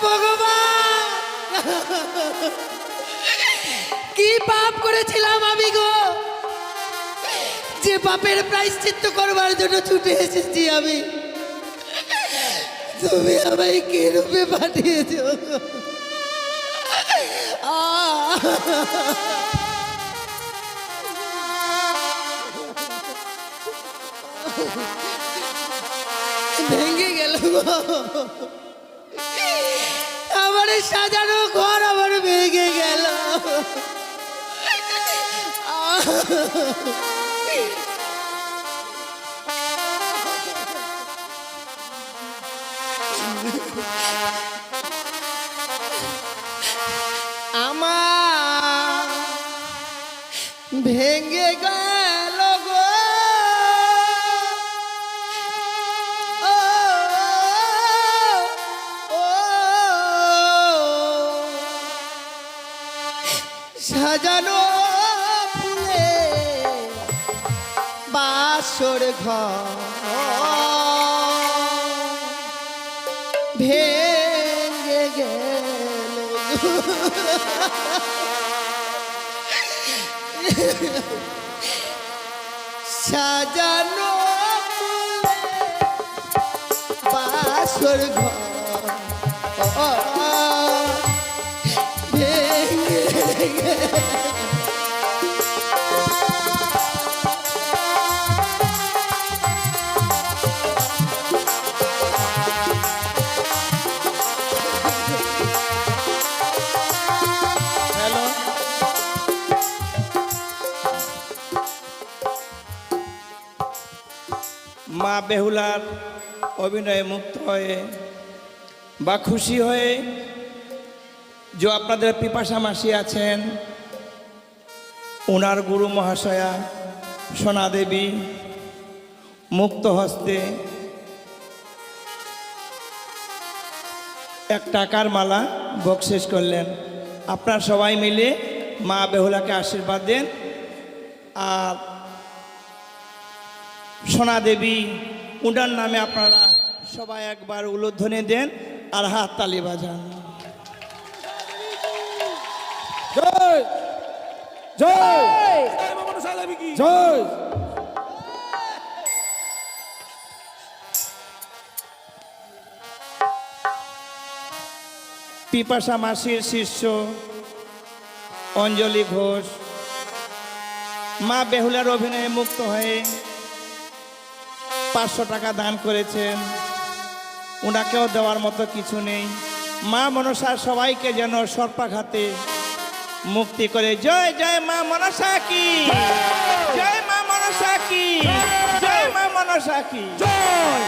ভগবান, কি পাপ করেছিলাম আমি গো, যে পাপের প্রায়শ্চিত্ত করবার জন্য ছুটে এসেছি আমি। তুমি আমায় কি রূপে পাঠিয়েছ? ভেঙে গেল আমার সাজানো ঘর, আমার ভেঙে গেল। আমার ভেঙে গেল গো, ও ও সাজানো ফুলে বাসর ঘর ভেঙে গেল। সাজানো ফুলে বাসর ঘর ভেঙে গেল। মা বেহুলার অভিনয়ে মুক্ত হয়ে বা খুশি হয়ে যে আপনাদের পিপাসা মাসি আছেন, ওনার গুরু মহাশয়া সোনা দেবী মুক্ত হস্তে এক টাকার মালা বকশিশ করলেন। আপনারা সবাই মিলে মা বেহুলাকে আশীর্বাদ দেন আর সোনা দেবী উনার নামে আপনারা সবাই একবার উলুধ্বনি দেন আর হাত তালি বাজান। জয় জয় জয়। পিপাসা মাসির শিষ্য অঞ্জলি ঘোষ মা বেহুলার অভিনয়ে মুক্ত হয়ে 500 টাকা দান করেছেন। ওনাকেও দেওয়ার মতো কিছু নেই। মা মনসা সবাইকে যেন সর্পাঘাতে মুক্তি করে। জয় জয় মা মনসা কি, জয় মা মনসা কি, জয় মা মনসা কি জয়।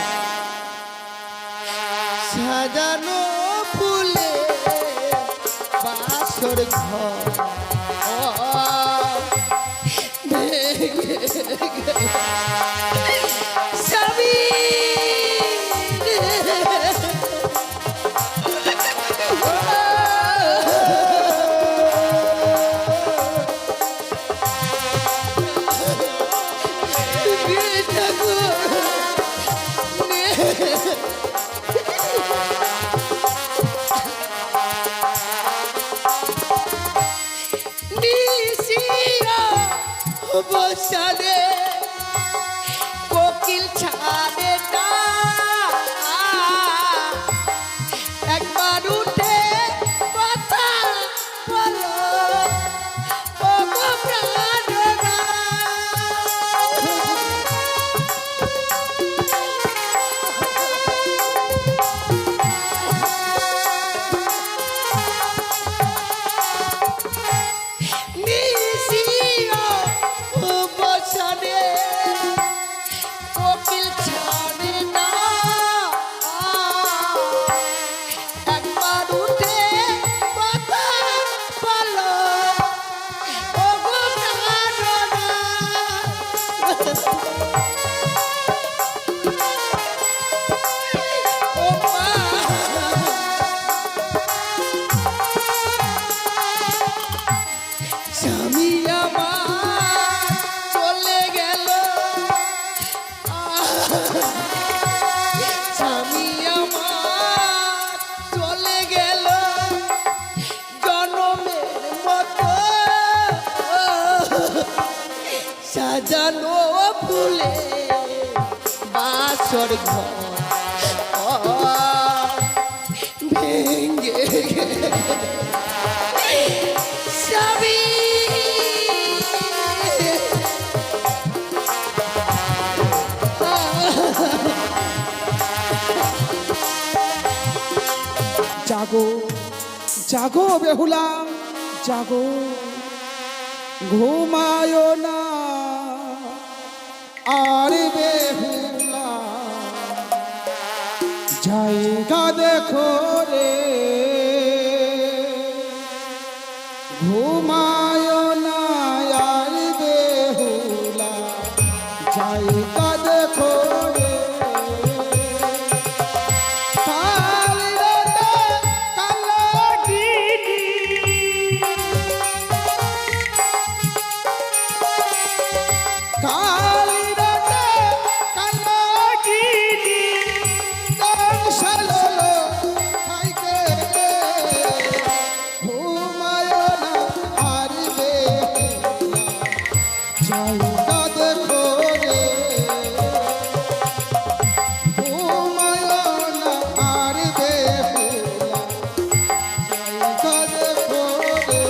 সাজানো ফুলে বাসর ঘর ভেঙে গেল। বসালে কোকিল ছাড়ে না, একবার উঠে কথা বলো ও গো প্রাণনা। নিশিও বসালে সাজানো ফুলে বাসর ঘর ভেঙ্গে সবই জাগো জাগো বেহুলা জাগো ঘুমায় না আর বেহুলা জায়গা দেখো রে ঘুমায় না আর বেহুলা জায়গা দেখো রে কাল রাতে কালাগিনি কাল রাতে কালাগিনি দংশালো খাইকে ঘুমায় না আর বেহুলা জায়গা দেখো রে ঘুমায় না আর বেহুলা জায়গা দেখো রে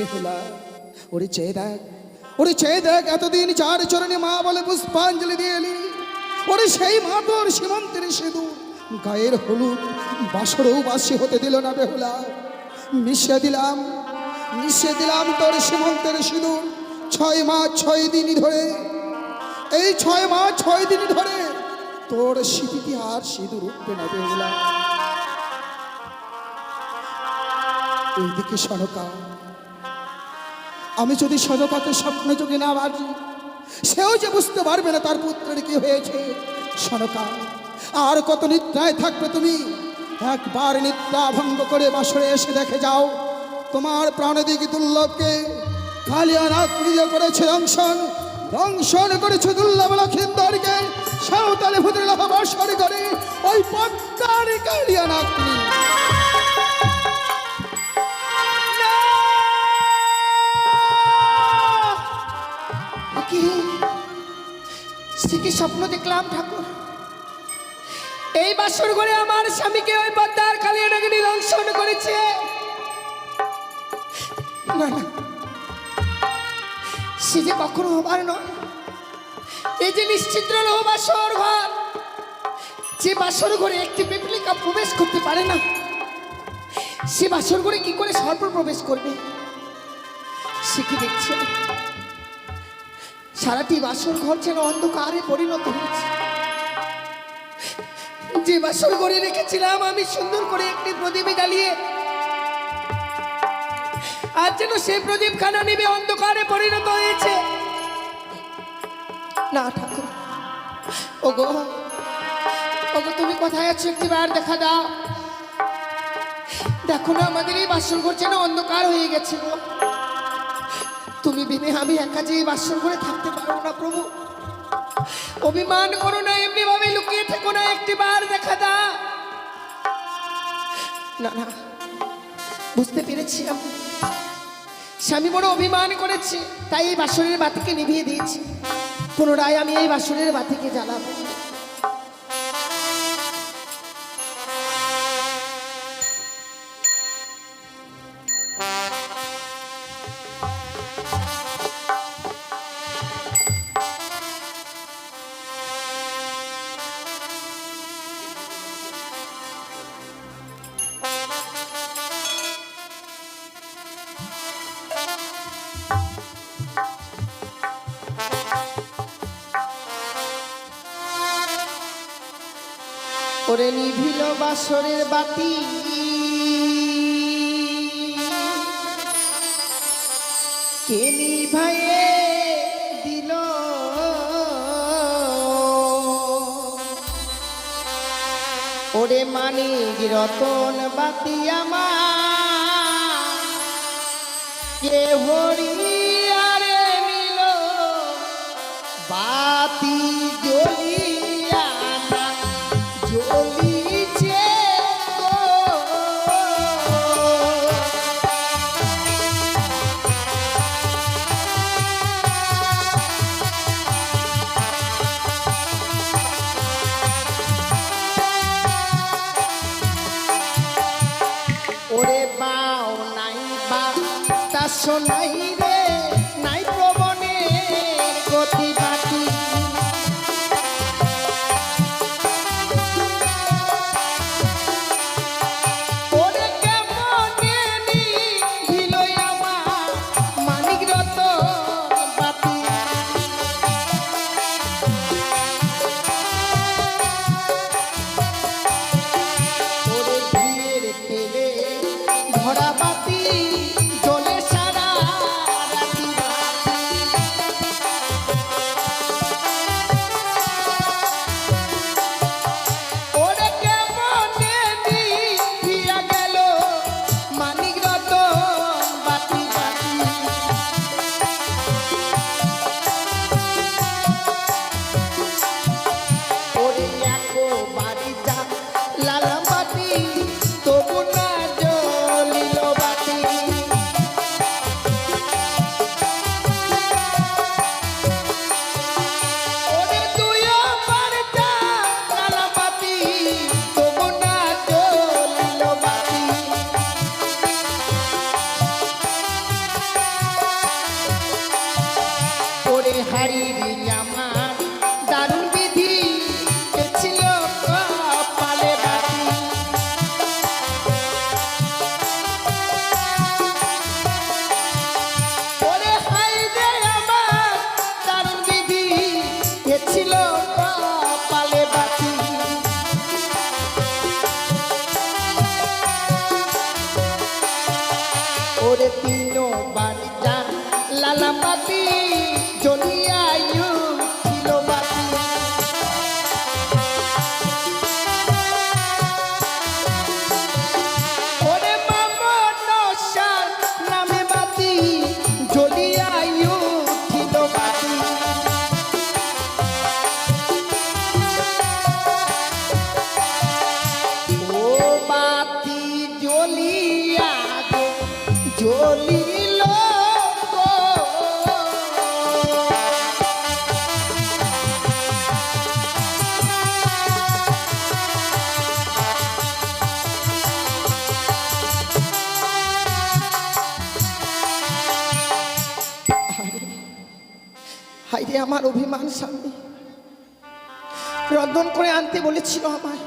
বেহুলা, ওরে চেয়ে দেখ, ওরে চেয়ে দেখ, এতদিন যার চরণে মা বলে পুষ্পাঞ্জলি দিয়ে এলি, ওরে সেই মা তোর সীমন্তের সিঁদুর গায়ের হলুদ বাসরেও বাসি হতে দিল না বেহুলা। মিশিয়ে দিলাম তোর সীমন্তের সিঁদুর 6 মাস 6 দিন ধরে। এই 6 মাস 6 দিন ধরে তোর স্মৃতিতে আর সিঁদুর উঠবে না বেহুলা। এইদিকে সনকা, আমি যদি সনকাকে স্বপ্ন যোগে না বাজি, সেও যে বুঝতে পারবে না তার পুত্রের কি হয়েছে। সনকা, আর কত নিদ্রায় থাকবে তুমি? একবার নিদ্রা ভঙ্গ করে বাসরে এসে দেখে যাও, তোমার প্রাণদিকে দুর্লভকে কালিয়ানাকৃত করেছে দংশন করেছে দুর্লভ লক্ষিন্দরকে সাঁওতালি ভূতের বাসর করে ওই পদ্মার কালিয়ানাকৃতি। কি স্বপ্ন দেখলাম ঠাকুর? এই বাসর ঘরে আমার স্বামীকে ওই পদ্মার কালিয়ানাগিনী দংশন করেছে। না না, সে যে কখনো হবার নয়। এই যে নিশ্চিদ্র লোহ বাসর ঘর, যে বাসর ঘরে একটি পিপলিকা প্রবেশ করতে পারে না, সে বাসর ঘরে কি করে সর্প প্রবেশ করবে? সে কি দেখছে? সারাটি বাসর ঘর যেন অন্ধকারে পরিণত হয়েছে। যে বাসর ঘরে রেখেছিলাম আমি সুন্দর করে একটি প্রদীপে জ্বালিয়ে, আর যেন সেই প্রদীপ খানা নিবে অন্ধকারে পরিণত হয়েছে। না ঠাকুর, ওগো ওগো, তুমি কোথায় আছো? একটিবার দেখা দাও। দেখো না, আমাদের এই বাসর ঘর যেন অন্ধকার হয়ে গেছে গো। তুমি বিনে আমি একা যে বাসর ঘরে থাকতে পারবো না প্রভু। অভিমান করো না, এমনি ভাবে লুকিয়ে থেকো না, একটিবার দেখা দাও। না না, বুঝতে পেরেছি আমি, স্বামী বড় অভিমান করেছে, তাই এই বাসরের বাতিকে নিভিয়ে দিয়েছি। পুনরায় আমি এই বাসরের বাতিকে জ্বালাবো। ওরে নিভিল বাসরের বাতি, কে নিভাইয়ে দিল? ওরে মানিক রতন বাতি আমার কে হরিয়ারে নিল? বাতি জ্বলিয়া জ্বলিছে ওরে বাও নাই বা তা শোনাই রে, নাই প্রবণের গতি বাটি। ওরে কেমনে নিভিল আমার মানিক রতন বাতি। ওরে ঘিয়ের তেলে ভরা বাতি জ্বলে সারা রাতি। হারি রে আমার দারুণ বিধি এ ছিল কপালে বাঁধি। ওরে হাই রে আমার দারুণ বিধি এ ছিল কপালে বাঁধি। ওরে তিনো বাড়ি যান লালাপাতি জ্বলিয়ায়ু ছিল বাতি। ওরে মামনসার নামে বাতি জ্বলিয়ায়ু ছিল বাতি। ও বাতি জ্বলিয়া জ্বলিল গো। হাইরে আমার অভিমান স্বামী, রন্ধন করে আনতে বলেছিল আমায়,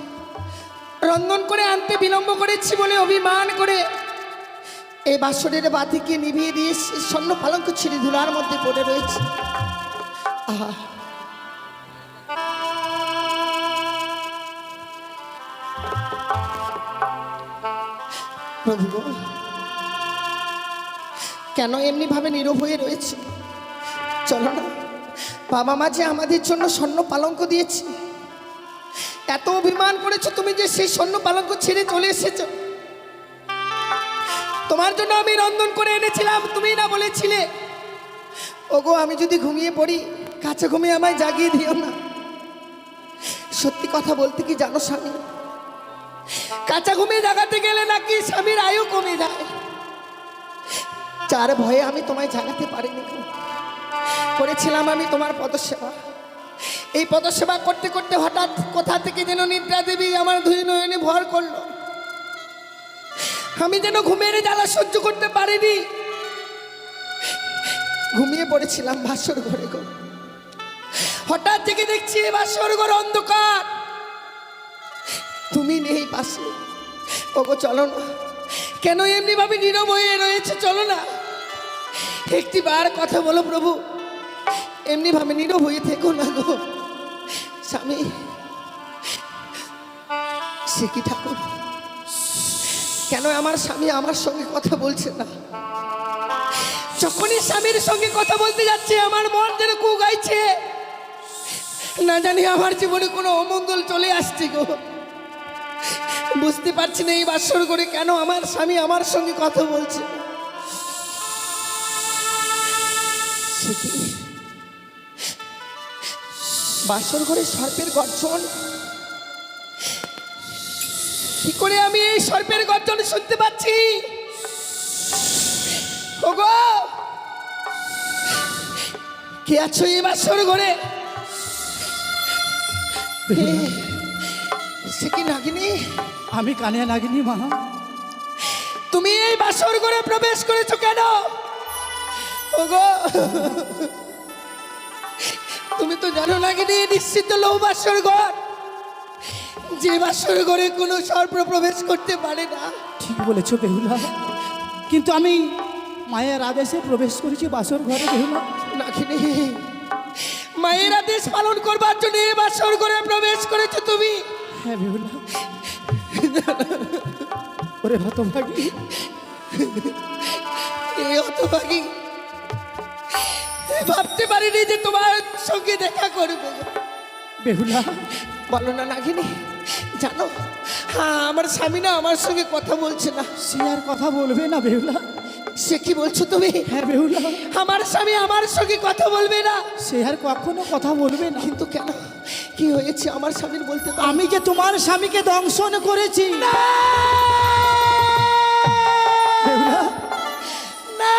রন্ধন করে আনতে বিলম্ব করেছি বলে অভিমান করে এই বাসরের বাতিকে নিভিয়ে দিয়ে স্বর্ণ পালঙ্ক ছিঁড়ে ধুলার মধ্যে পড়ে রয়েছে। আহা, প্রভু গো, কেন এমনি ভাবে নীরব হয়ে রয়েছে? চলো না, বাবা মা যে আমাদের জন্য স্বর্ণ পালঙ্ক দিয়েছে, এত অভিমান করেছো তুমি যে সেই স্বর্ণ পালঙ্ক ছেড়ে চলে এসেছো। তোমার জন্য আমি রন্ধন করে এনেছিলাম, তুমি না বলেছিলে ওগো আমি যদি ঘুমিয়ে পড়ি কাছে ঘুমিয়ে আমায় জাগিয়ে দিও না। সত্যি কথা বলতে কি জানো স্বামী, কাঁচা ঘুমিয়ে জাগাতে গেলে নাকি স্বামীর আয়ু কমে যায়। যার ভয়ে আমি তোমায় জাগাতে পারিনি। করেছিলাম আমি তোমার পদসেবা, এই পদসেবা করতে করতে হঠাৎ কোথা থেকে যেন নিদ্রা দেবী আমার দুই নয়নে ভর করলো। আমি যেন ঘুমের জ্বালা সহ্য করতে পারিনি, ঘুমিয়ে পড়েছিলাম বাসর ঘরে গো। হঠাৎ থেকে দেখছি বাসর ঘর অন্ধকার, তুমি নেই পাশে। ওগো চলো না, কেন এমনি ভাবে নীরব হয়ে রয়েছে? চলো না, একটি বার কথা বলো প্রভু, এমনি ভাবে নীরব হয়ে থেকো না গো। স্বামী সে কি ঠাকুর, কেন আমার স্বামী আমার সঙ্গে কথা বলছে না? যখনই স্বামীর সঙ্গে কথা বলতে যাচ্ছে আমার মন যেন কু গাইছে, না জানি আমার জীবনে কোনো অমঙ্গল চলে আসছে গো। বুঝতে পারছি না এই বাসর করে কেন আমার স্বামী আমার সঙ্গে কথা বলছে। সে কি বাসর ঘরে সর্পের গর্জন? কি করে আমি এই সর্পের গর্জন শুনতে পাচ্ছি? ওগো কে আছো এই বাসর ঘরে? সে কি নাগিনী? আমি কানে নাগিনী মা। তুমি এই বাসর ঘরে প্রবেশ করেছো কেন? ওগো তুমি তো জানো নাগিনী নিশ্চিত লৌ বাসর ঘর, যে বাসর ঘরে কোনো সর্প প্রবেশ করতে পারে না। ঠিক বলেছো বেহুলা, কিন্তু আমি মায়ের আদেশে প্রবেশ করেছি বাসর ঘরে বেহুলা। নাগিনী মায়ের আদেশ পালন করবার জন্য এই বাসর ঘরে প্রবেশ করেছো তুমি? হ্যাঁ বেহুলা। ওরে হতভাগী, এই হতভাগী ভাবতে পারিনি যে তোমার সঙ্গে দেখা করব। বেহুলা বলো না নাগিনী, জানো হ্যাঁ আমার স্বামী না আমার সঙ্গে কথা বলছে না। সে আর কথা বলবে না বেহুলা। সে কি বলছো তুমি? হ্যাঁ বেহুলা, আমার স্বামী আমার সঙ্গে কথা বলবে না? সে আর কখনো কথা বলবে না। কিন্তু কেন, কি হয়েছে আমার স্বামীর বলতে পারো? আমি যে তোমার স্বামীকে দংশন করেছি। বেহুলা না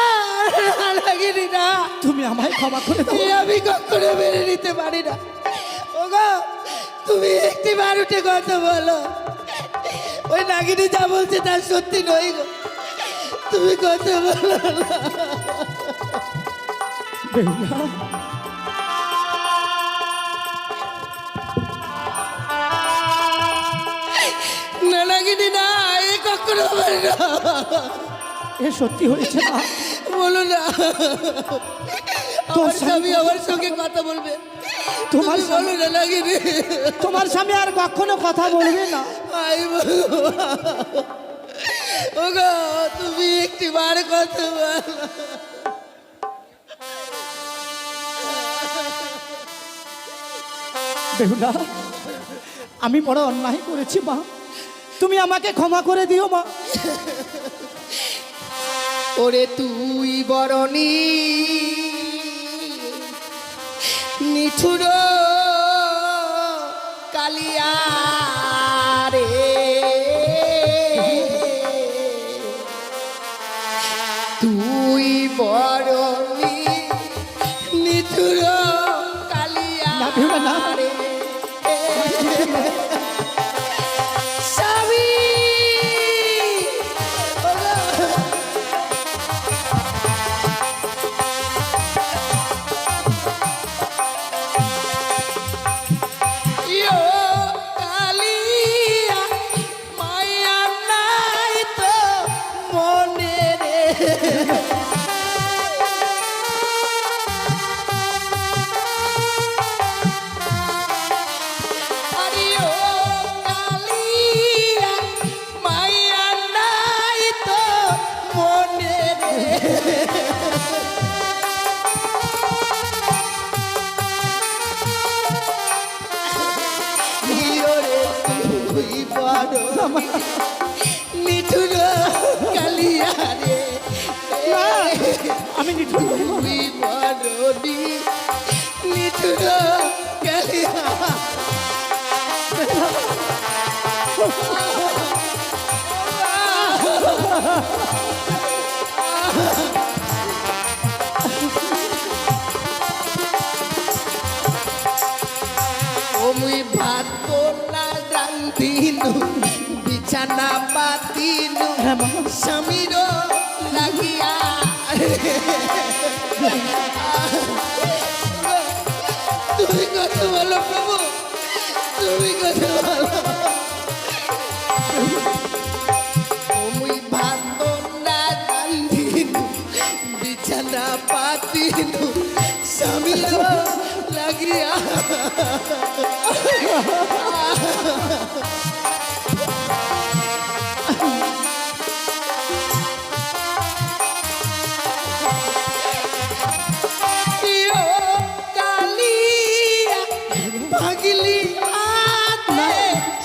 নাগিনী না, তুমি আমায় ক্ষমা করে দাও। আমি কখনো মেনে নিতে পারি না। ওগো তুমি একটি বার উঠে কথা বলো, ওই নাগিনী যা বলছে তা সত্যি নয় গো, তুমি কথা বলো না। বেহুলা নাগিনি না, এ কখনো হবে না। এ সত্যি হয়েছে মা? বলো না, তোর আমার স্বামী আমার সঙ্গে কথা বলবে। তোমার তুমি বলো না নাগিনি। তোমার স্বামী আর কখনো কথা বলবে না? আই ওগো, তুমি একটি বার কথা বলো। বেহুলা, আমি বড় অন্যায় করেছি মা, তুমি আমাকে ক্ষমা করে দিও মা। ওরে তুই বরণী নিঠুর কালিয়া রে, তুই বরণী নিঠুর কালিয়া না বেহুলা, না। রে। স্বামী, ইয়ো কালিয়া মায়া নাই তো মনে রে। আরে ও কালিয়া মায়া নাই তো মনে রে। ইয়োরে তুই বড় নিঠুর কালিয়া রে, না, আমি নিঠুর নই মা। তুই বড় নিঠুর কালিয়া। ও মুই ভাত কোলা রান্ধিনু, বিছানা পাতিনু, হ্যাঁ মা। স্বামীর লাগিয়া। তুমি কথা বলো প্রভু, তুমি কথা বলো। ও মুই ভাত কোলা রান্ধিনু, বিছানা পাতিনু, স্বামীর লাগিয়া। ইয়ো কালিয়া ভাগিলি হাতে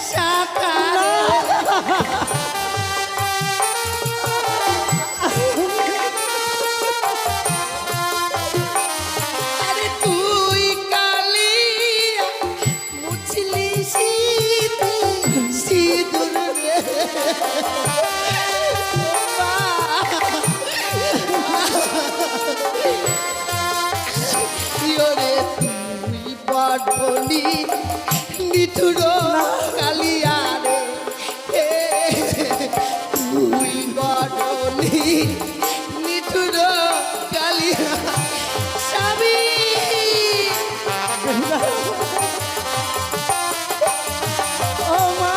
সাকারে। আরে তুই কালিয়া মুছলি সিঁদুর রে। ও মা, ইয়োরে তুই বড়নি নিঠুর কালিয়া রে, তুই বড়নি নিঠুর কালিয়া। স্বামী, ও মা,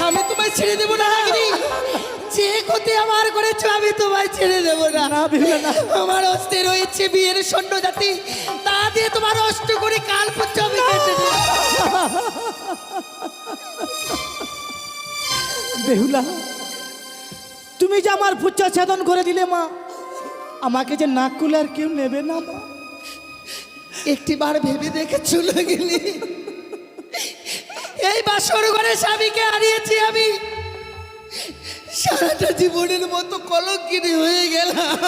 আমি তোমায় ছেড়ে দেবো না নাগিনী। যে ক্ষতি আমার করেছো আমি তোমায় ছেড়ে দেবো না। না বেহুলা, না। আমার অস্তে রয়েছে বিয়ের সৈন্য জাতি, তা দিয়ে তোমার অষ্ট করে কাল পুত্র আমি কেটে দেবো। বেহুলা, তুমি যে আমার পুচ্ছা ছেদন করে দিলে মা, আমাকে যে নাক কুলে আর কেউ নেবে না মা। একটিবার ভেবে দেখেছো নাগিনী, এই বাসর ঘরে স্বামীকে হারিয়েছি আমি, সারাটা জীবনের মতো কলঙ্কিনী হয়ে গেলাম।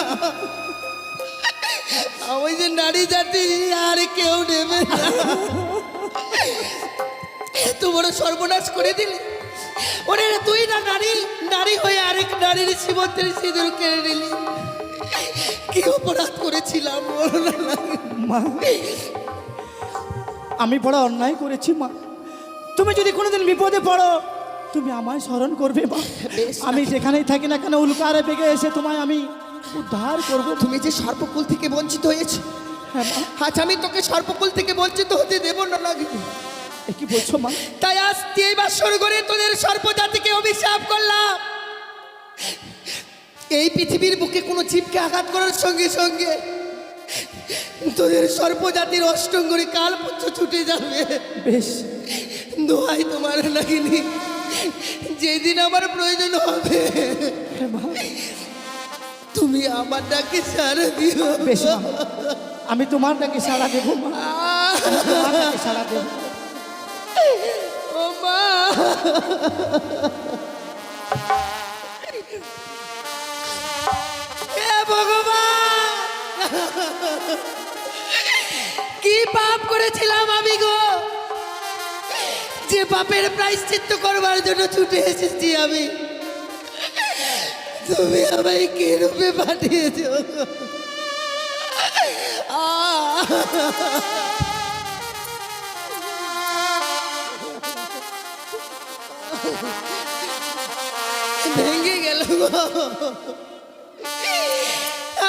আমি যে নারী জাতি আর কেউ নেবে না। এত বড় সর্বনাশ করে দিলে। ওরে তুই না নারী, নারী হয়ে আরেক নারীর সীমন্তের সিঁদুর কেড়ে নিলি। কি অপরাধ করেছিলাম বলো না নারী? মা, আমি বড় অন্যায় করেছি মা। তুমি যদি কোনোদিন বিপদে পড়ো, তুমি আমায় স্মরণ করবে মা। বেশ, আমি যেখানেই থাকি না কেন উল্কারে বেগে এসে তোমায় আমি উদ্ধার করব। তুমি যে সর্বকুল থেকে বঞ্চিত হয়েছো, আজ আমি তোকে সর্বকুল থেকে বঞ্চিত হতে দেব না নাকি? এ কি বলছো মা? তাই আজ এই বাসর করে তোদের সর্বজাতিকে অভিশাপ করলাম। এই পৃথিবীর বুকে কোনো জীবকে আঘাত করার সঙ্গে সঙ্গে তোদের সর্বজাতির অষ্টঙ্গরে কাল পুত্র ছুটে যাবে। বেশ, দোহাই তোমার লাগিনি, যেদিন আমার প্রয়োজন হবে তুমি আমার ডাকে সাড়া দিও। বেশ মা, আমি তোমার ডাকে সাড়া দেবো মা, তোমার ডাকে সাড়া দেবো। ও মা, হে ভগবান, কি পাপ করেছিলাম আমি গো, যে পাপের প্রায়শ্চিত্ত করবার জন্য ছুটে এসেছি আমি। তুমি আমায় কে রূপে পাঠিয়েছ? ভেঙে গেল গো,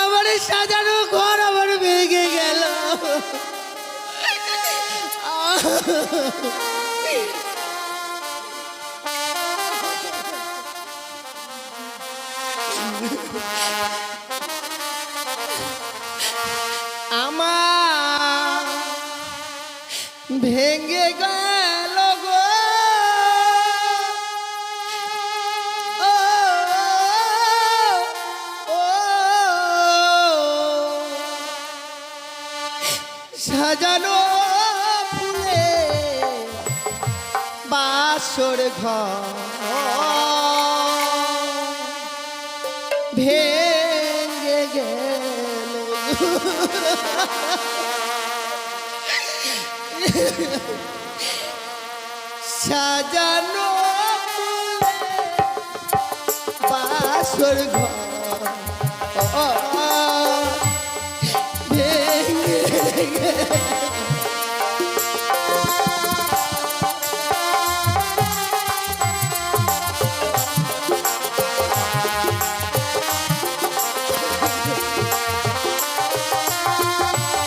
আমার সাজানো ঘর আমার ভেঙে গেল। আমার ভেঙে গেল গো, ও, ও, সাজানো ফুলে বাসর ঘর ভেঙে গেল সাজানো ফুলে বাসর ঘর ভেঙে গেল।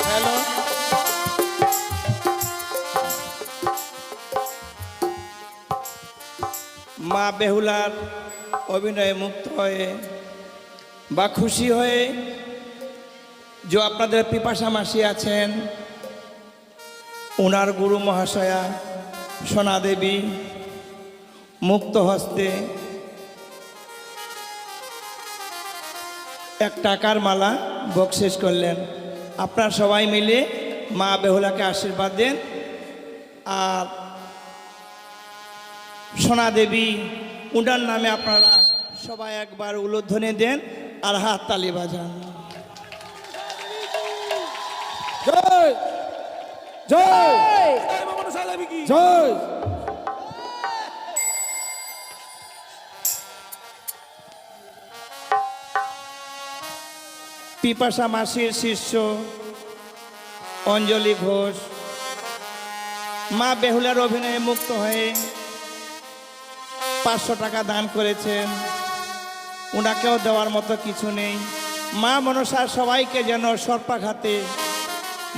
হ্যালো, মা বেহুলার অভিনয়ে মুক্ত হয়ে বা খুশি হয়ে যে আপনাদের পিপাসা মাসি আছেন, ওনার গুরু মহাশয়া সোনা দেবী মুক্ত হস্তে এক টাকার মালা বকশিস করলেন। আপনারা সবাই মিলে মা বেহুলাকে আশীর্বাদ দেন আর সোনা দেবী উনার নামে আপনারা সবাই একবার উলুধ্বনি দেন আর হাত তালি বাজান। জয় জয় জয়। পিপাসা মাসির শিষ্য অঞ্জলি ঘোষ মা বেহুলার অভিনয়ে মুক্ত হয়ে 500 টাকা দান করেছেন। ওনাকেও দেওয়ার মতো কিছু নেই। মা মনসা সবাইকে যেন সর্পাঘাতে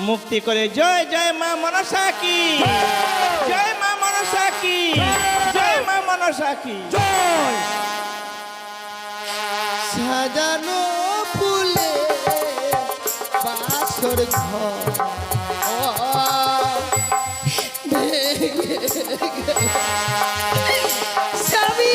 মুক্তি করে। জয় জয় মা মনসা কি, জয় মা মনসা কি, জয় মা মনসা কি জয়। সাজানো ফুলে বাসর ঘর ভেঙে গেল। স্বামী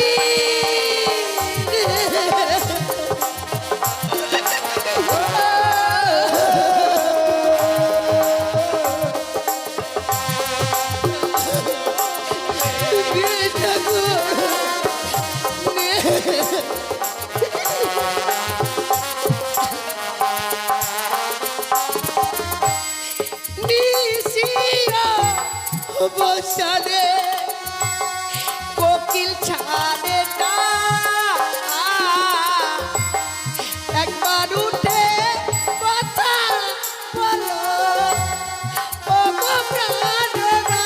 বসালে কোকিল ছাড়ে না, একবার উঠে কথা বলো ও গো প্রাণনা।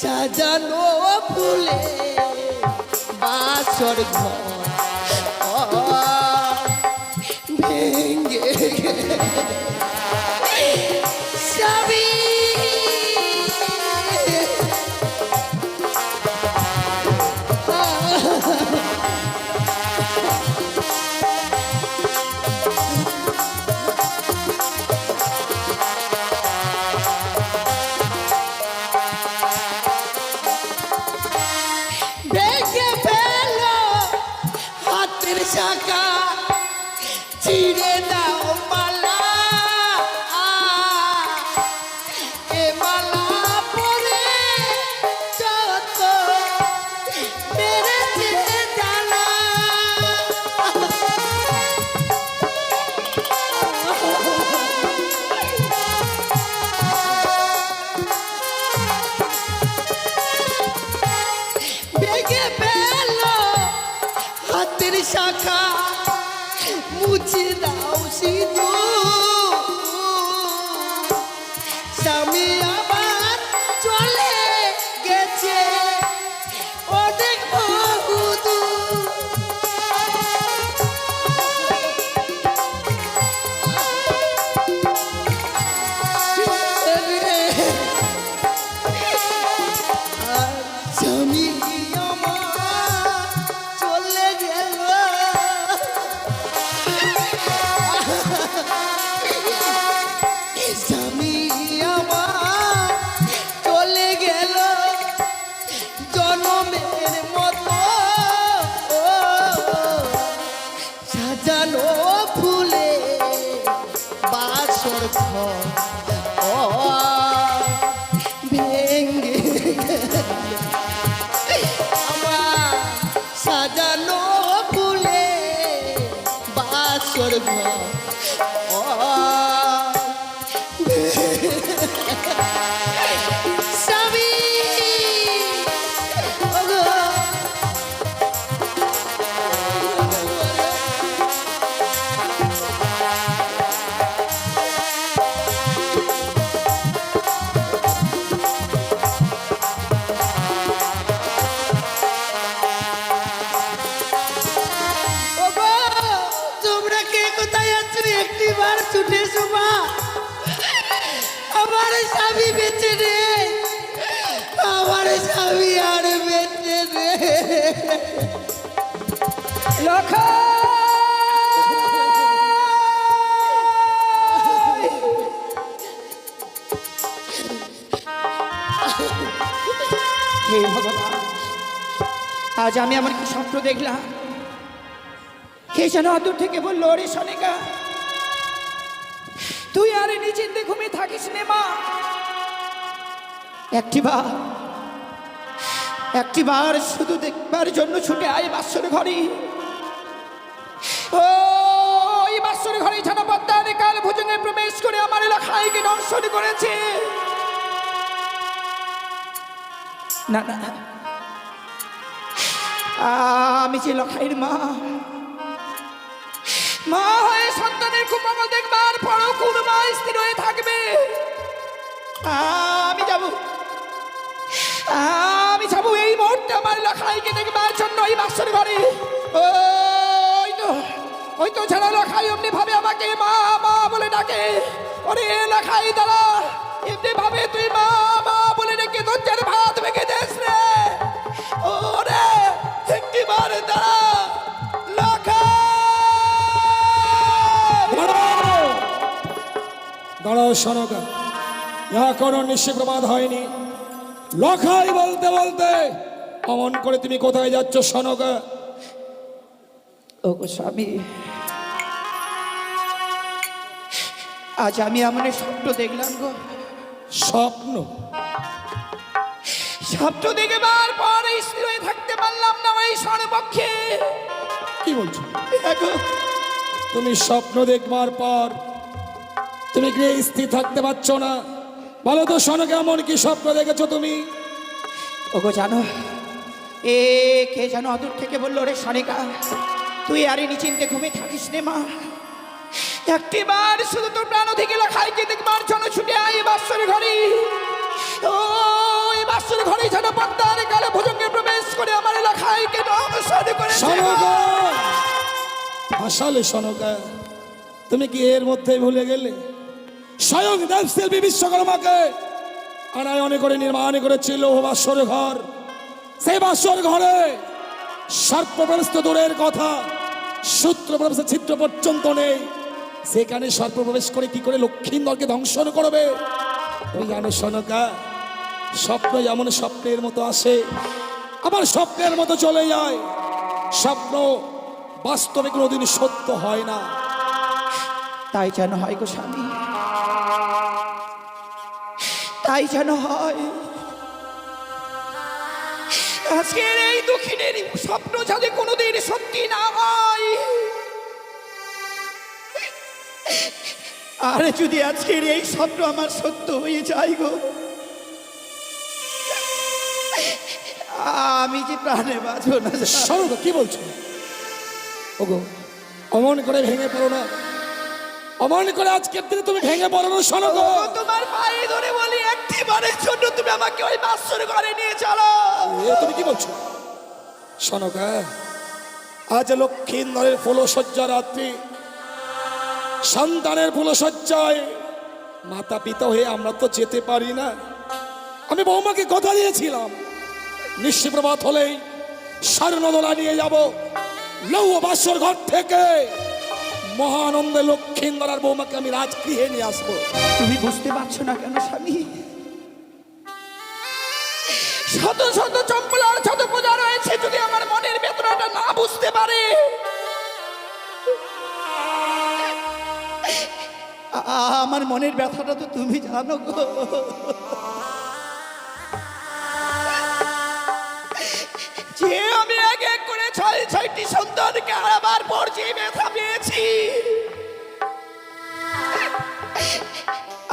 সাজানো ফুলে বাসর ঘর ভেঙ্গে সবই ভেঙে ফেল হাতের শাখা চিড়ে দাও মালা এ মালা পরে যত মেরেছে জ্বালা ভেঙে ফেল হাতের শাখা মুছে দাও সিধু স্বামী আবার চলে গেছে অনেক বহুদূর আর স্বামী আমার চলে গেল স্বামী আমার চলে গেল জনমের মতো সাজানো ফুলে বাসর ঘর ভেঙ্গে আমার সাজানো ফুলে বাসর ঘর স্বামী ওগো ওগো তোমরা কে কোথায় আছো একটিবার ছুটে এসো মা আমার স্বামী বেঁচে নেই আমার স্বামী আর বেঁচে নেই হে ভগবান, আজ আমি আমার কি স্বপ্ন দেখলাম। কে যেন দূর থেকে বললো, রে সনিকা তুই আর নিচিন্তে ঘুমিয়ে থাকিস নে মা, একটিবার শুধু দেখবার জন্য ছুটে আয় বাসর ঘরে। ওই বাসর ঘরে যেন পদ্মারে কাল ভোজনে প্রবেশ করে আমার এলাকায়কে দর্শন করেছে। না না, আমি যে লখাইয়ের মা, মা হয়ে সন্তানের কুমঙ্গল দেখবার পরও কোন মা স্থির হয়ে থাকবে? আমি যাব এই মুহূর্তে আমার লখাইকে দেখবার জন্য এই বাসর ঘরে। ওই তো ছাড়া লখাই অমনি ভাবে আমাকে মা মা বলে ডাকে। ওরে লখাই দাঁড়া, এমনি ভাবে তুই মা মা বলে ডেকে দরজার ভাত ভেঙে দেস রে। ওরে একটিবার দাঁড়া দাঁড়াও সনকা, এখনো নিশিপ্রমাদ হয়নি। লখাই বলতে বলতে অমন করে তুমি কোথায় যাচ্ছ সনকা? ও গো স্বামী, আজ আমি এমন স্বপ্ন দেখলাম গো। স্বপ্ন? স্বপ্ন দেখবার পর স্থির হয়ে থাকতে পারলাম না ওই সর্বপক্ষে। কি বলছো? দেখো, তুমি স্বপ্ন দেখবার পর তুমি কি স্থির থাকতে পারছো না? বলো তো সনকা, এমন কি স্বপ্ন দেখেছো তুমি? ওগো জানো, এ কে যেন অদূর থেকে বললো, রে সনিকা তুই আরে নিচিন্তে ঘুমিয়ে থাকিস নে মা, একটিবার শুধু তোর প্রাণ থেকে লখাইকে দেখবার জন্য ছুটে আয় বাসর ঘরে। ও এই বাসর ঘরে যেন পদ্মার কালে ভুজঙ্গে প্রবেশ করে আমার এলাকায় কেন অবসাদ করেছে সনকা আসলে সনকা তুমি কি এর মধ্যে ভুলে গেলে স্বয়ং দেবশিল্পী বিশ্বকর্মাকে আনায়নে করে নির্মাণ করেছিল বাসর ঘর। সেই বাসর ঘরে সর্প প্রবেশ তো দূরের কথা, সূত্র প্রবেশের ছিদ্র পর্যন্ত নেই। সেখানে সর্প প্রবেশ করে কি করে লক্ষ্মীন্দরকে ধ্বংসন করবে? তুমি জানো সনকা, স্বপ্ন যেমন স্বপ্নের মতো আসে আবার স্বপ্নের মতো চলে যায়। স্বপ্ন বাস্তবে কোনোদিন সত্য হয় না। তাই যেন হয় গো স্বামী, তাই যেন হয়। আজকের এই দুঃখিনের স্বপ্ন যাতে কোনোদিন সত্যি না হয়। আর যদি আজকের এই স্বপ্ন আমার সত্য হয়ে যায় গো, আমি যে প্রাণে বাঁচব না। সনকা কি বলছো? ওগো অমন করে ভেঙে পড়ো না, অমন করে আজকের দিনে তুমি ভেঙে পড়ো না সনকা। তোমার পায়ে ধরে বলি, একটিবারের জন্য তুমি আমাকে ওই বাসর ঘরে নিয়ে চলো। তুমি কি বলছো সনকা? আজ লক্ষ্মীন্দরের ফুলশয্যা রাত্রি, সন্তানের ফুলশয্যায় মাতা পিতা হয়ে আমরা তো যেতে পারি না। আমি বৌমাকে কথা দিয়েছিলাম নিশিপ্রভাত হলেই স্বর্ণদোলা নিয়ে যাব লৌহ বাসর ঘর থেকে। মহানন্দে লক্ষ্মীন্দর আর বৌমাকে আমি রাজগৃহে নিয়ে আসবো। তুমি বুঝতে পারছো না কেন স্বামী? শত শত চম্পলার শত পূজা রয়েছে, যদি আমার মনের বেদনাটা না বুঝতে পারে, আমার মনের ব্যথাটা তো তুমি জানো গো। যে আমি এক এক করে ছয়টি সন্তানকে হারাবার পর যে ব্যথা পেয়েছি,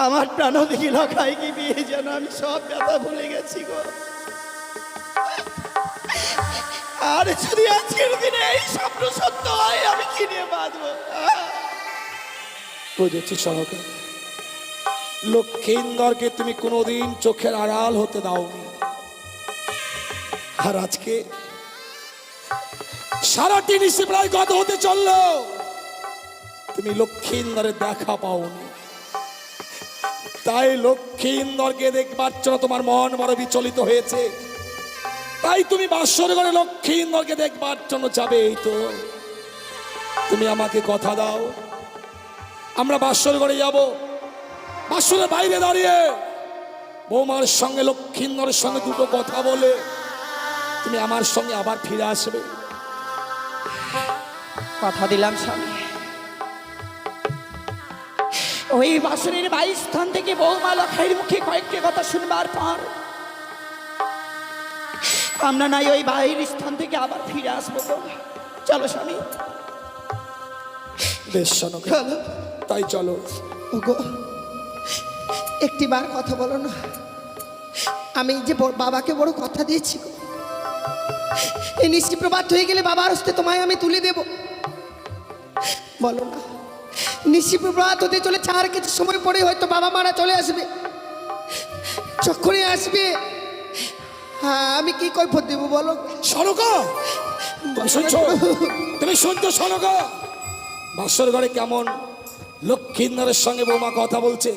আমার প্রাণ দেখি লখাই কি বিয়ে যেন আমি সব ব্যথা ভুলে গেছি গো। আর যদি আজকের দিনে এই স্বপ্ন সত্য হয়, আমি কি নিয়ে বাঁচবো? বুঝেছি সনকা, লক্ষ্মীন্দরকে তুমি কোনোদিন চোখের আড়াল হতে দাওনি। আর আজকে সারাটি নিশি প্রায় গত হতে চলল, তুমি লক্ষ্মীন্দরের দেখা পাওনি। তাই লক্ষ্মীন্দরকে দেখবার জন্য তোমার মন বড় বিচলিত হয়েছে। তাই তুমি বাসর ঘরে লক্ষ্মীন্দরকে দেখবার জন্য যাবে। এই তো তুমি আমাকে কথা দাও, আমরা বাসর ঘরে যাব। বাসরের বাইরে দাঁড়িয়ে বৌমার সঙ্গে লক্ষ্মীন্দরের সঙ্গে দুটো কথা বলে তুমি আমার সঙ্গে আবার ফিরে আসবে। কথা দিলাম স্বামী, ওই বাসনের বাড়ির স্থান থেকে বৌমা লখাইয়ের মুখে কয়েকটি কথা শুনবার পর আমরা নাই ওই বাড়ির স্থান থেকে আবার ফিরে আসবো। চলো স্বামী, বেশ সনকা, তাই চলো। ওগো একটিবার কথা বলো না। আমি যে বাবাকে বড় কথা দিয়েছি গো, এই নিশি প্রভাত হয়ে গেলে বাবার হস্তে তোমায় আমি তুলে দেব। বলো না, নিশি প্রভাত হতে চলে 4 কিছু সময় পরে হয়তো বাবা মারা চলে আসবে। যখনই আসবে হ্যাঁ আমি কি কৈফত দেবো বলো? সনকা তুমি শুনছো? তুমি শুনছো সনকা? বাসর ঘরে কেমন লক্ষ্মীন্দরের সঙ্গে বৌমা কথা বলছে।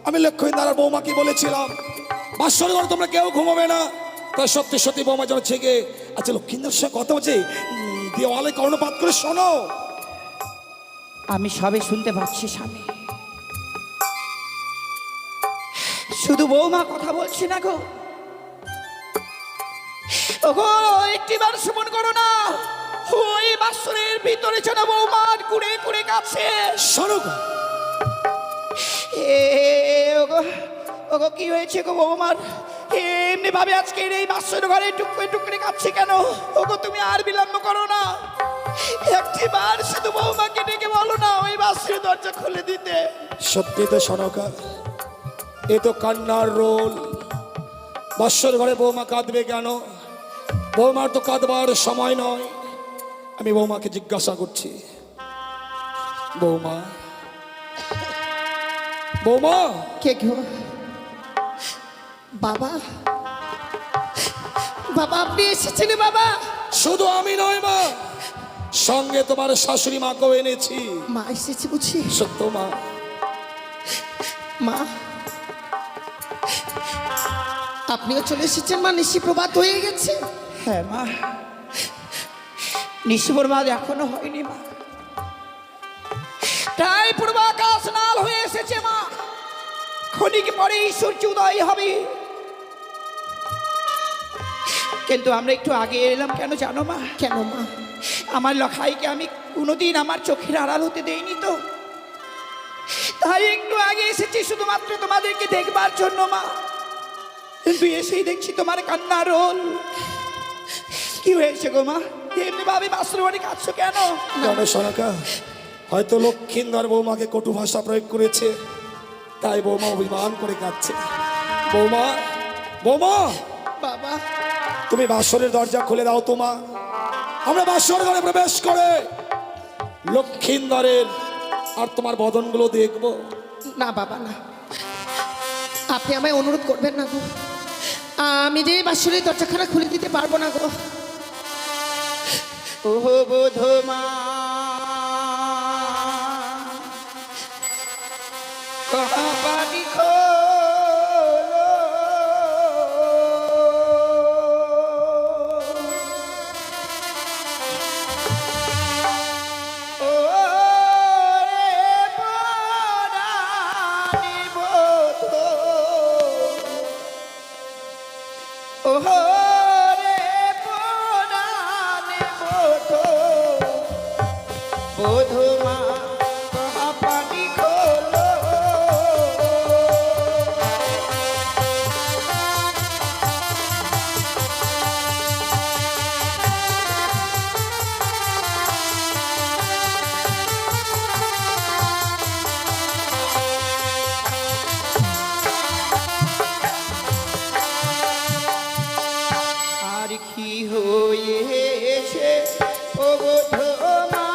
আমি লক্ষ্মীন্দর আর বৌমাকে বলেছিলাম বাসর ঘরে তোমরা কেউ ঘুমাবে না। তাই সত্যি সত্যি বৌমা যেন ছেগে আচ্ছা লক্ষ্মীন্দরের সঙ্গে কথা বলছে, দেওয়ালে কর্ণপাত করে শোনো। আমি সবে শুনতে পাচ্ছি স্বামী, শুধু বৌমা কথা বলছি না গো। ওগো একটিবার সুমন করো না, ওই বাসরের ভিতরে যেন বৌমার কুড়ে কুড়ে কাছে। সনকা ওগো ওগো কি হয়েছে গো বৌমার? এমনি ভাবে আজকের এই বাসর ঘরে টুকরে টুকরে কাচ্ছে কেন? ওগো তুমি আর বিলম্ব করো না, একটিবার শুধু বৌমাকে ডেকে বলো না ওই বাসের দরজা খুলে দিতে। সত্যি তো সনকা, এ তো কান্নার রোল। বাসর ঘরে বৌমা কাঁদবে কেন? বৌমার তো কাঁদবার সময় নয়। আমি বৌমাকে জিজ্ঞাসা করছি, বৌমা বৌমা কে গো? বাবা বাবা আপনি এসেছেন বাবা? শুধু আমি নয় মা, সঙ্গে তোমার শাশুড়ি মাকেও এনেছি। মা এসেছে বুঝি? সত্য মা। মা আপনিও চলে এসেছেন মা? নিশি প্রভাত হয়ে গেছে। হ্যাঁ মা, নিশিপ্রভাত এখনো হয়নি মা, তাই পূর্বাকাশ লাল হয়ে এসেছে মা। ক্ষণিক পরে সূর্য উদয় হবে, কিন্তু আমরা একটু আগে এলাম কেন জানো মা? কেন মা? আমার লখাইকে আমি কোনোদিন আমার চোখের আড়াল হতে দেইনি তো, তাই একটু আগে এসেছি শুধুমাত্র তোমাদেরকে দেখবার জন্য মা। কিন্তু এসেই দেখছি তোমার কান্নার রোল। কি হয়েছে গো মা? এমনি ভাবে বাসর বাড়ি কাঁদছো কেন? জানো সনকা, হয়তো লক্ষ্মীন্দর বৌমাকে কটু ভাষা প্রয়োগ করেছে, তাই বৌমা অভিমান করে কাঁদছে। বৌমা, বৌমা, বাবা তুমি বাসরের দরজা খুলে দাও তো মা। আমরা বাসর ঘরে প্রবেশ করে লক্ষ্মীন্দরের আর তোমার বদনগুলো দেখবো। না বাবা না, আপনি আমায় অনুরোধ করবেন না গো। আমি যে বাসুরের দরজাখানা খুলে দিতে পারবো না গো। ওহো বোধমা কহাবাড়ি খোলো, ও রে পরাণী বোধো, ওহো রে পরাণী বোধো, বোধমা কহাবাড়ি খোলো। আর কি হয়েছে ও বোধমা,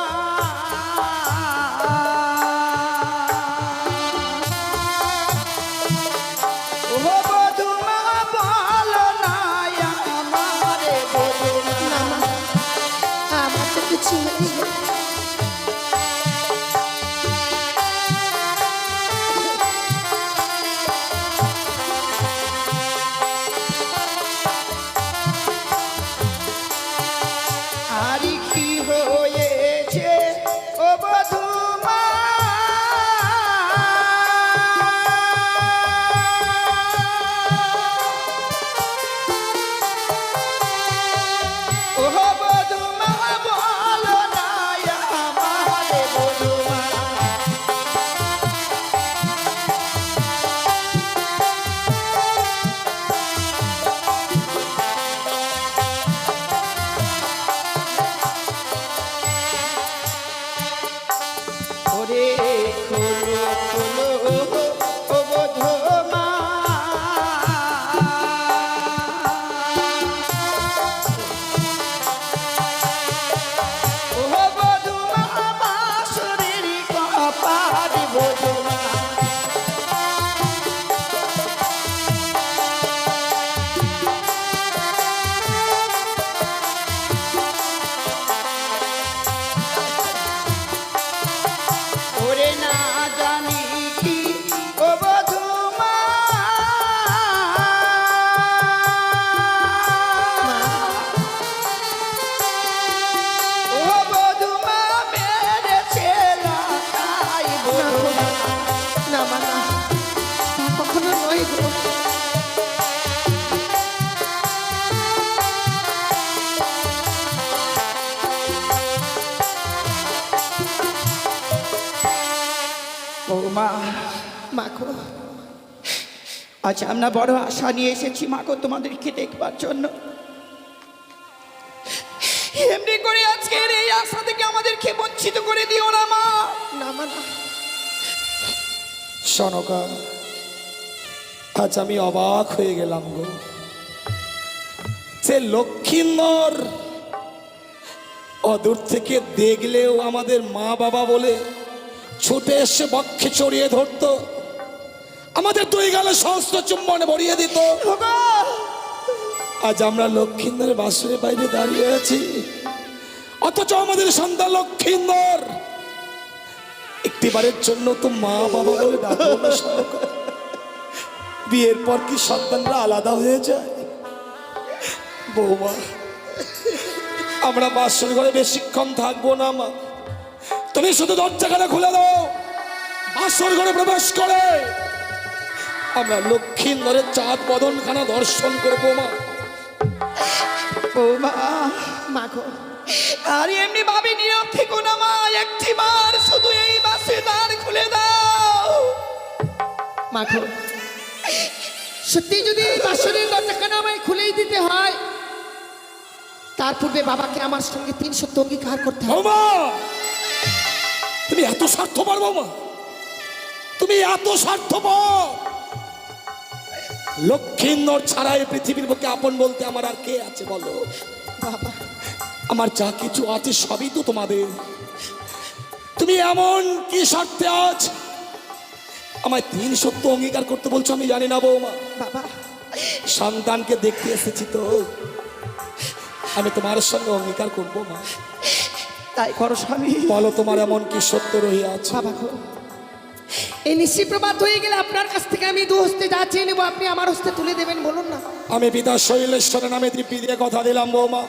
ও বোধমা বলো না আমারে বোধমা। আমার তো কিছু নেই গো। আর কি হয়েছে ও বধূমা, ও বধূমা বলো না আমারে বধূমা। ওরে খোলো খোলো ও বধূমা, ও বধূমা বাঁশরীর কপাল বধূমা। ওরে না জানি কি ও বধূমা, ও বধূমা মেরেছে লাগাই বধূমা। না মা না, তা কখনো নয় গো। ও মা, মা গো, আজ আমরা বড় আশা নিয়ে এসেছি মাকে তোমাদেরকে দেখবার জন্য। এমনি করে আজকের এই আশা থেকে আমাদেরকে বঞ্চিত করে দিও না মা। না মা না। সনকা, আজ আমি অবাক হয়ে গেলাম গো। যে লক্ষ্মীন্দর অদূর থেকে দেখলেও আমাদের মা বাবা বলে ছুটে এসে বক্ষে চড়িয়ে ধরতো, আমাদের দুই গালে সমস্ত চুম্বনে ভরিয়ে দিত। আজ আমরা লক্ষ্মীন্দরের বাসরের বাইরে দাঁড়িয়ে আছি, অথচ আমাদের সন্তান লক্ষ্মীন্দর একটিবারের জন্য তো মা বাবা বলে ডাকবো না সনকা। বিয়ের পর কি সন্তানরা আলাদা হয়ে যায়? বৌমা, আমরা বাসর ঘরে বেশিক্ষণ থাকবো না মা, তুমি শুধু দরজাখানা খুলে দাও। বাসর ঘরে প্রবেশ করে আমরা লক্ষ্মীন্দরের চাঁদ বদনখানা দর্শন করবো মা। ও মা, মা গো, আর এমনি ভাবে নীরব থেকো না মা, একটিবার শুধু এই বাসে দ্বার খুলে দাও। মা গো, সত্যি যদি এই বাসরের দরজাখানা আমায় খুলেই দিতে হয়, তার পূর্বে বাবাকে আমার সঙ্গে 3 সত্য অঙ্গীকার করতে হবে। বৌমা, তুমি এত স্বার্থপর বৌমা, তুমি এত স্বার্থপর। লক্ষ্মীন্দর ছাড়া এই পৃথিবীর বুকে আপন বলতে আমার আর কে আছে বলো? বাবা, আমার যা কিছু আছে সবই তো তোমাদের। তুমি এমন কি স্বার্থে আজ আমায় 3 সত্য অঙ্গীকার করতে বলছো আমি জানি না বৌমা। বাবা, সন্তানকে দেখতে এসেছি তো, আমি তোমার সঙ্গে অঙ্গীকার করবো মা। তাই করো স্বামী। বলো তোমার এমন কি সত্য রহিয়া আছে? বাবা গো, এই নিশি প্রভাত হয়ে গেলে আপনার কাছ থেকে আমি 2 হস্তে যা চেয়ে নেবো আপনি আমার হস্তে তুলে দেবেন, বলুন না। আমি পিতা শৈলেশ্বরের নামে তৃপ্তি দিয়ে কথা দিলাম বৌমা,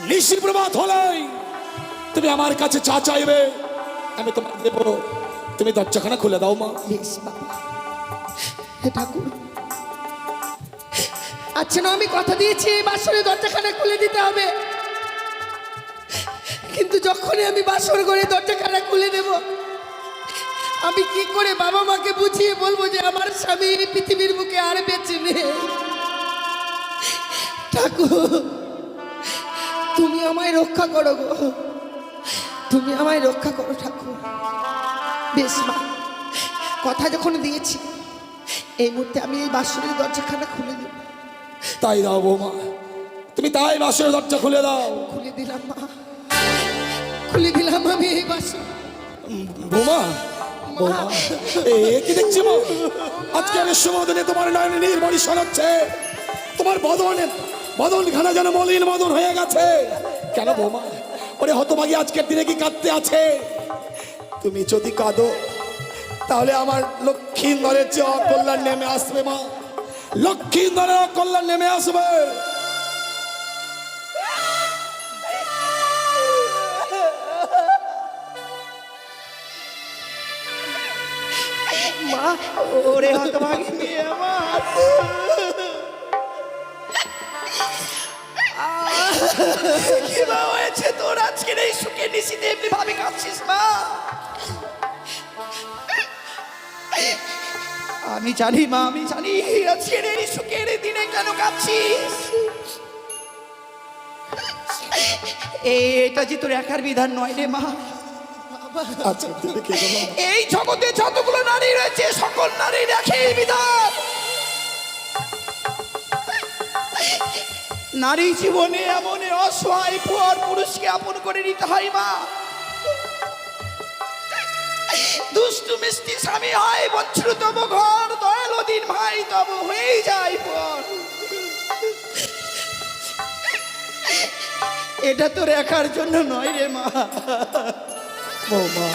নিশির প্রভাত হলেই তুমি আমার কাছে চা চাইবে, আমি তোমার দেবো। তুমি দরজাখানা খুলে দাও মা। বেশ বাবা। হে ঠাকুর, আচ্ছা না, আমি কথা দিয়েছি এই বাসরে দরজাখানা খুলে দিতে হবে, কিন্তু যখনই আমি বাসর ঘরে দরজাখানা খুলে দেব, আমি কি করে বাবা মাকে বুঝিয়ে বলবো যে আমার স্বামী এই পৃথিবীর বুকে আর বেঁচে নেই? ঠাকুর, তুমি আমায় রক্ষা করো গো, তুমি আমায় রক্ষা করো ঠাকুর। বেশ মা, কথা যখন দিয়েছি এই মুহূর্তে আমি এই বাসরের দরজাখানা খুলে দেব। তাই দাও বৌমা, তুমি তাই বাসের দরজা খুলে দাও। খুলে দিলাম মা, খুলে দিলাম আমি এই বাসর। বৌমা, বৌমা, এ কি দেখছি মা? আজকে আমি সুমোদনে তোমার নয়নে নির্মণি শোনাচ্ছে, তোমার বদনখানা যেন মলিন মদন হয়ে গেছে। কেন বৌমা? ওরে হতভাগী আজকের দিনে কি কাঁদতে আছে? তুমি যদি কাঁদো তাহলে আমার লক্ষ্মীন্দরের যে অকল্যাণ নেমে আসবে মা, লক্ষ্মীন্দরের অকল্যাণ নেমে আসবে। মা, ওরে হতভাগী মেয়ে আমার, কি বা হয়েছে তোর আজকের এই সুখে নিশিতে এমনি ভাবে কাঁদছিস মা? আমি জানি মা, আমি জানি আজকের এই সুখের এই দিনে কেন কাঁদছিস। এটা যে তোর একার বিধান নয় রে মা। আচ্ছা তুমি কে বলো? এই জগতে যতগুলো নারী রয়েছে সকল নারীর একই বিধান। নারী জীবনে এমন অসহায় পর পুরুষকে আপন করে নিতে হয় মা। দুষ্টু মিষ্টি স্বামী হয় বঞ্চিত তব ঘর, দয়ালু দিন ভাই তব হয়ে যায় পর। এটা তো রেখার জন্য নয় রে মা। বৌমা,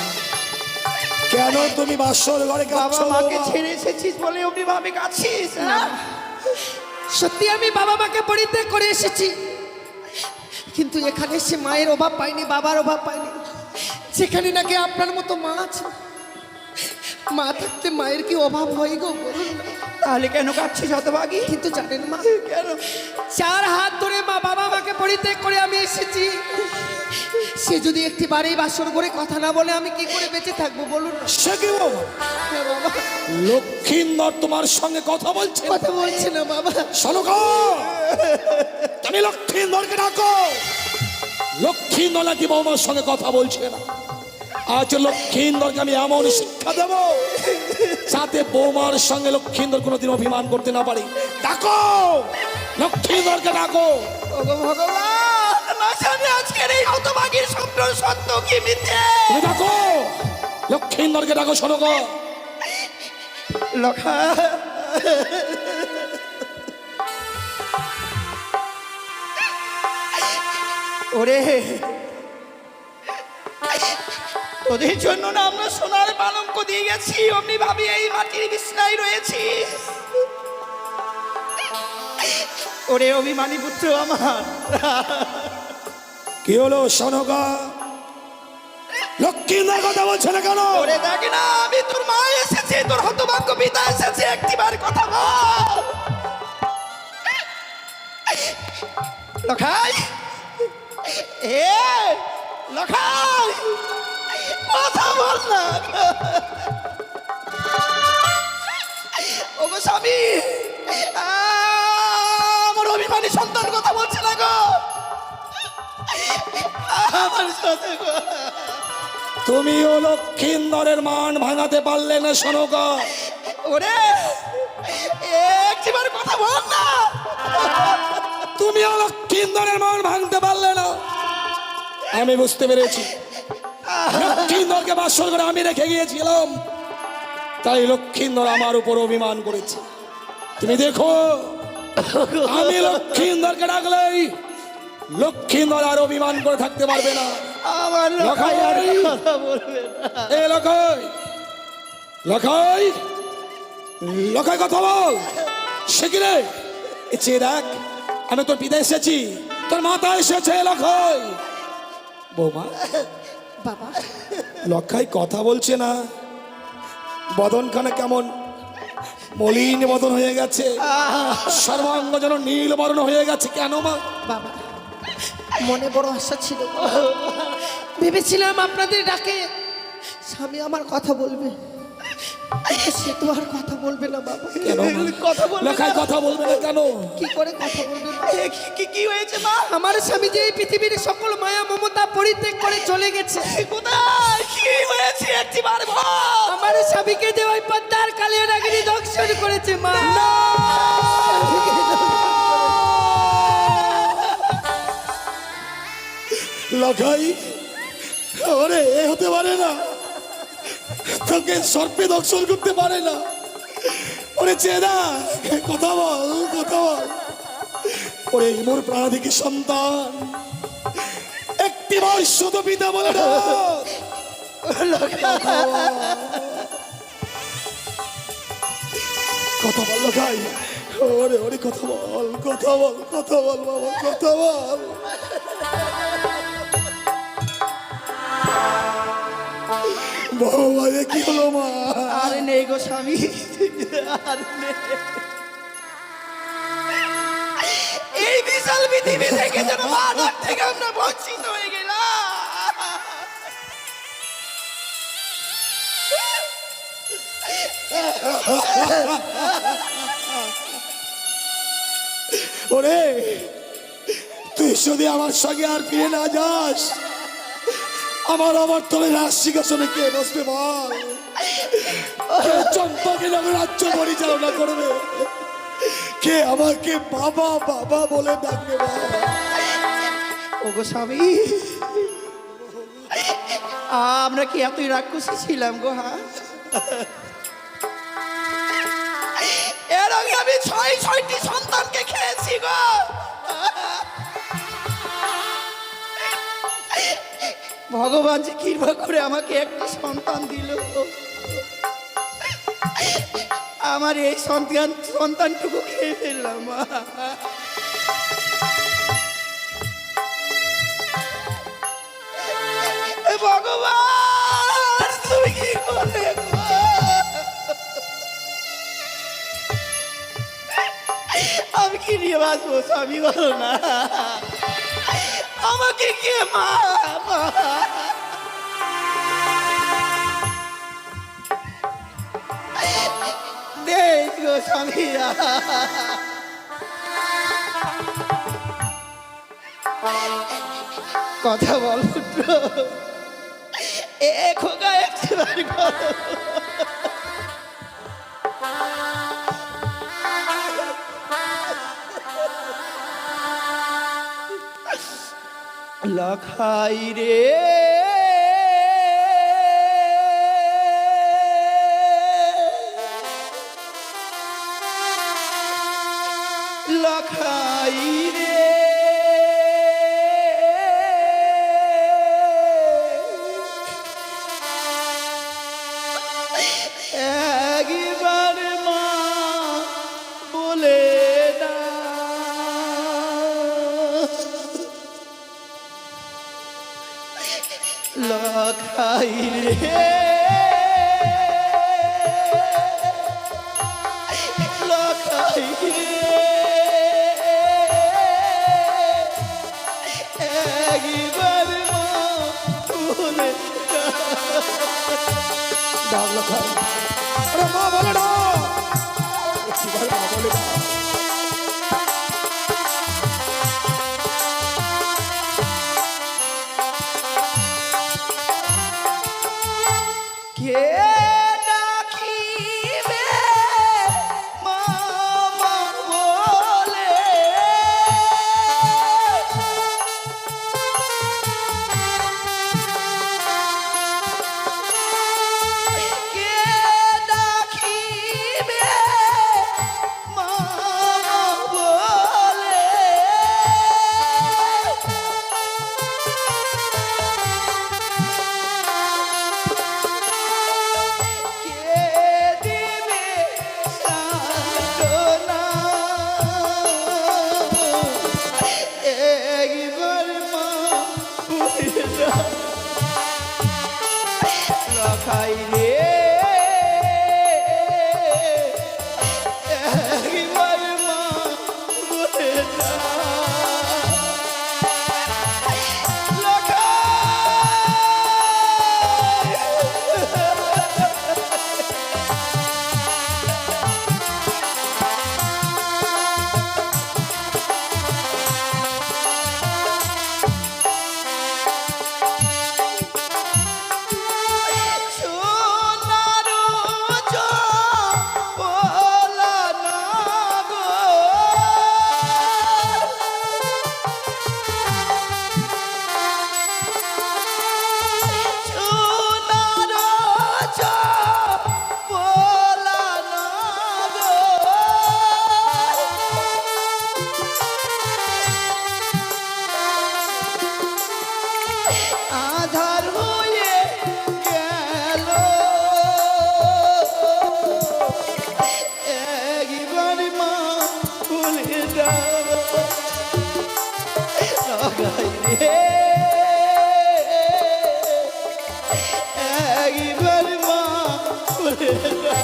কেন তুমি বাসর ঘরে বাবা কাঁদছো? মাকে ছেড়ে এসেছিস বলে অমনি ভাবে কাঁদছিস না? সত্যি আমি বাবা মাকে পরিত্যাগ করে এসেছি, কিন্তু এখানে এসে মায়ের অভাব পাইনি, বাবার অভাব পাইনি। যেখানে নাকি আপনার মতো মা আছে, মা থাকতে মায়ের কি অভাব হয় গো বলুন না? তাহলে কেন কাঁদছিস হতভাগী? কিন্তু জানেন মা, কেন? 4 হাত ধরে মা বাবা মাকে পরিত্যাগ করে আমি এসেছি, সে যদি একটি বারেই বাসর করে কথা না বলে আমি কি করে বেঁচে থাকবো বলুন না? সে কি বৌমা? হ্যাঁ বাবা, লক্ষ্মীন্দর তোমার সঙ্গে কথা বলছে। কথা বলছে না বাবা। শোনকা, তুমি লক্ষ্মীন্দরকে ডাকো। লক্ষ্মীন্দর নাকি বৌমার সঙ্গে কথা বলছে না। আজ লক্ষ্মীন্দরকে আমি এমন শিক্ষা দেব যাতে বৌমার সঙ্গে লক্ষ্মীন্দর কোনোদিন অভিমান করতে না পারে। ডাকো, লক্ষ্মীন্দরকে ডাকো। ওগো ভগবান, না জানি আজকের এই হতভাগীর স্বপ্ন সত্য কি মিথ্যে। তুমি ডাকো, লক্ষ্মীন্দরকে ডাকো। শোনকা, লক্ষা ওরে তোদের জন্য না আমরা সোনার পালঙ্ক দিয়ে গেছি, অমনি ভাবি এই মাটির বিছনায় রয়েছি। ওরে অভিমানী পুত্র আমার, কি হলো সনকা? লক্ষ্মীন্দর কথা বলছে না কেন? ওরে দেখ না, আমি তোর মা এসেছে, তোর হতভাগ্য পিতা এসেছে, একটিবার কথা বল। লখাই, এ লখাই, কথা বল না। ওগো স্বামী, আমার অভিমানী সন্তান কথা বলছে না গো, আমার সাথে গো। তুমিও লক্ষ্মীন্দরের মান ভাঙাতে পারলে না সনকা? ওরে একটিবার কথা বল না। তুমিও লক্ষ্মীন্দরের মান ভাঙতে পারলে না? আমি বুঝতে পেরেছি, লক্ষ্মীন্দরকে বাসর করে আমি রেখে গিয়েছিলাম, তাই লক্ষ্মীন্দর আমার উপর অভিমান করেছে। তুমি দেখো, আমি লক্ষ্মীন্দরকে ডাকলেই লক্ষ্মীন্দর আর অভিমান করে থাকতে পারবে না। আমার লখাই আর লখাই! কথা বলবে না। এ লখাই, লখাই, লখাই কথা বল। সে কি রে? এ চেয়ে দেখ, আমি তোর পিতা এসেছি, তোর মাতা এসেছে। লখাই, বৌমা, বাবা, লখাই কথা বলছে না, বদনখানা কেমন মলিন বদন হয়ে গেছে, সর্বাঙ্গ যেন নীল বর্ণ হয়ে গেছে। কেন মা? বাবা, মনে বড় আশা ছিল, ভেবেছিলাম আপনাদের ডাকে স্বামী আমার কথা বলবে, সে তো আর কথা বলবে না বাবা। কেন মা? কথা বলবে লখাই না? কথা বলবে না কেন? কি করে কথা বলবে মা? কি হয়েছে মা? আমার স্বামী যে এই পৃথিবীর সকল মায়া মমতা পরিত্যাগ করে চলে গেছে। কোথায় কি হয়েছে একটিবার বল। আমার স্বামীকে যে ওই পদ্মার কালিয়া নাগিনী দংশন করেছে মা। লখাই, ওরে এ হতে পারে না, তোকে সর্পে দর্শন করতে পারে না। ওরে চেনা, কথা বল, কথা বল। ওরে মোর প্রাণাধিক সন্তান, একটি শুধু পিতা বলে না। কথা বল লখাই, ওরে ওরে কথা বল, কথা বল, কথা বল বাবা, কথা বল। বাবা, এ কি হলো মা? আর নেই গো স্বামী, আর নেই। এই বিশাল পৃথিবী থেকে যেন মানব থেকে আমরা বঞ্চিত হয়ে গেলাম। ওরে, তুই যদি আমার সঙ্গে আর ফিরে না যাস, আমার তলে রাজ সিংহাসনে কে বসবে বল? কে চম্পাকে রাজ্য পরিচালনা করবে? কে আমাকে বাবা বাবা বলে ডাকবে বল? ওগো স্বামী, আমরা কি এতই রাক্ষসী ছিলাম গো? হ্যাঁ, এর আগে আমি ছয়টি সন্তানকে খেয়েছি গো। ভগবান যে কৃপা করে আমাকে একটি সন্তান দিল, আমার এই সন্তানটুকু খেয়ে ফেললাম। ভগবান তুমি কি করে? আমি কি নিয়ে বাঁচবো স্বামী, বলো না, আমাকে কে মা? দেখ গো স্বামী, কথা বল পুত্র, এ খোকা একবার কথা। লখাই রে, লখাই রে, লখাই রে লখাই রে একবার মা বলে ডাক লখাই, আরে মা বলে না, একবার মা বলে না। কে ডাকিবে মামা বলে কে ডাকিবে মামা বলে কে দিবে সান্ত্বনা একবার মা বলে দাও লখাই রে একবার মা বলে দাও সোনারু চপলা নগর সোনারু চপলা নগর আধার হয়ে গেল একবার মা বলে দাও লখাই রে একবার মা বলে দাও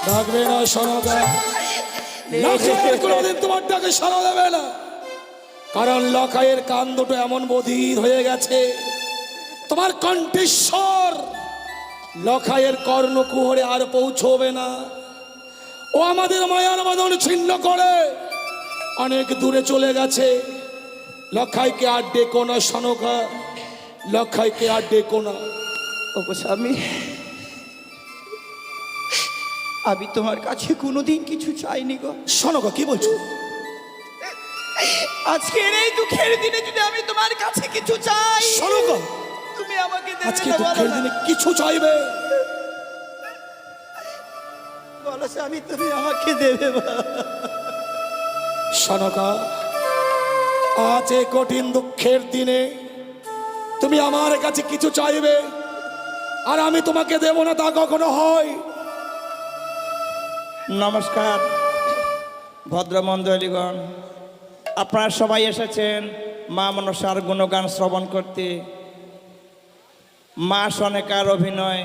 ডাকবে না সনকা, লখাইয়ের কোনোদিন তোমার ডাকে সাড়া দেবে না, কারণ লখাইয়ের কান দুটো এমন বধির হয়ে গেছে, তোমার কণ্ঠেশ্বর লখাইয়ের কর্ণকুহরে আর পৌঁছবে না। ও আমাদের মায়ার বাঁধন ছিন্ন করে অনেক দূরে চলে গেছে। লখাইকে আর ডেকো না সনকা, লখাইকে আর ডেকো না। ওগো স্বামী, আমি তোমার কাছে কোনোদিন কিছু চাইনি গো। সনকা কি বলছো? আজকের এই দুঃখের দিনে যদি আমি তোমার কাছে কিছু চাই, সনকা তুমি আমাকে দেবে আজকে না বলো দুঃখের না? দিনে কিছু চাইবে? বলো স্বামী, তুমি আমাকে দেবে বা? সনকা, আজ এই কঠিন দুঃখের দিনে তুমি আমার কাছে কিছু চাইবে আর আমি তোমাকে দেব না, তা কখনো হয়? নমস্কার ভদ্রমণ্ডলীগণ, আপনারা সবাই এসেছেন মা মনসার গুণগান শ্রবণ করতে। মা সনেকার অভিনয়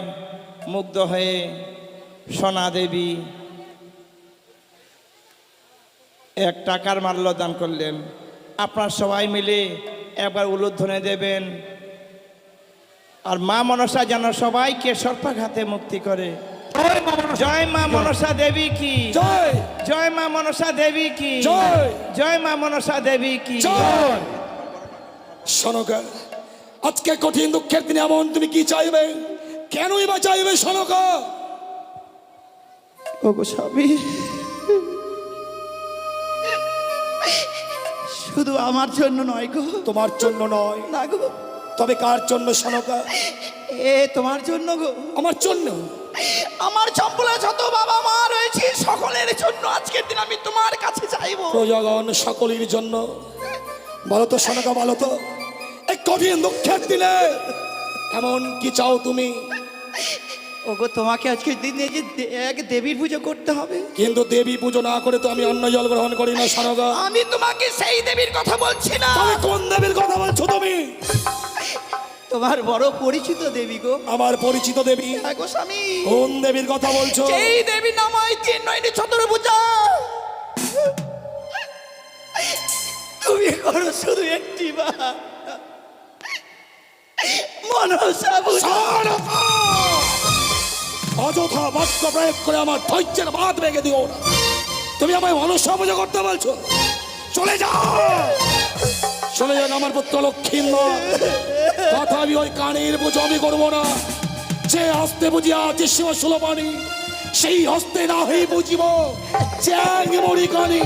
মুগ্ধ হয়ে সোনা দেবী এক টাকার মাল্য দান করলেন। আপনারা সবাই মিলে একবার উলুধ্বনি দেবেন, আর মা মনসা যেন সবাইকে সর্পাঘাতে মুক্তি করে। জয় মা মনসা দেবী কি জয়, জয় মা মনসা দেবী কি জয়, জয় মা মনসা দেবী কি জয়। সনকা, আজকে কঠিন দুঃখের দিনে এমন তুমি কি চাইবে? কেনই বা চাইবে সনকা? ওগো স্বামী, শুধু আমার জন্য নয় গো। তোমার জন্য নয়, না গো, তবে কার জন্য সনকা? এ তোমার জন্য গো। আমার জন্য। আমার চম্পলা যত বাবা মা রয়েছে সকলের জন্য আজকের দিন আমি তোমার কাছে চাইবো। প্রজাগণ সকলের জন্য বলো তো সনকা, বলো তো এই কঠিন দুঃখের দিনে এমন কি চাও তুমি? ওগো তোমাকে আজকে দিনে যে এক দেবীর পুজো করতে হবে। কিন্তু দেবী পুজো না করে তো আমি অন্ন জল গ্রহণ করি না সনকা। আমি তোমাকে সেই দেবীর কথা বলছি না। তুমি কোন দেবীর কথা বলছো তুমি? তোমার বড় পরিচিত দেবী গো। আমার পরিচিত দেবী? হ্যাঁ গো স্বামী। কোন দেবীর কথা বলছো? সেই দেবীর নাম হয় তিন নয়নি চতুর্ভুজা। তুমি করো শুধু একটি বার মনসা পূজা। সনকা! অযথা বাক্য প্রয়োগ করে আমার ধৈর্যের বাঁধ ভেঙে দিও না। তুমি আমায় মনসা পুজো করতে বলছো? চলে যাও, চলে যান আমার পুত্র লক্ষ্মীন্দর। তথাপি ওই কানের পুজো আমি করবো না। যে হস্তে বুঝিয়া আছে শিব সুলপানি, সেই হস্তে না হয়ে বুঝিব চ্যাং মরি কানি।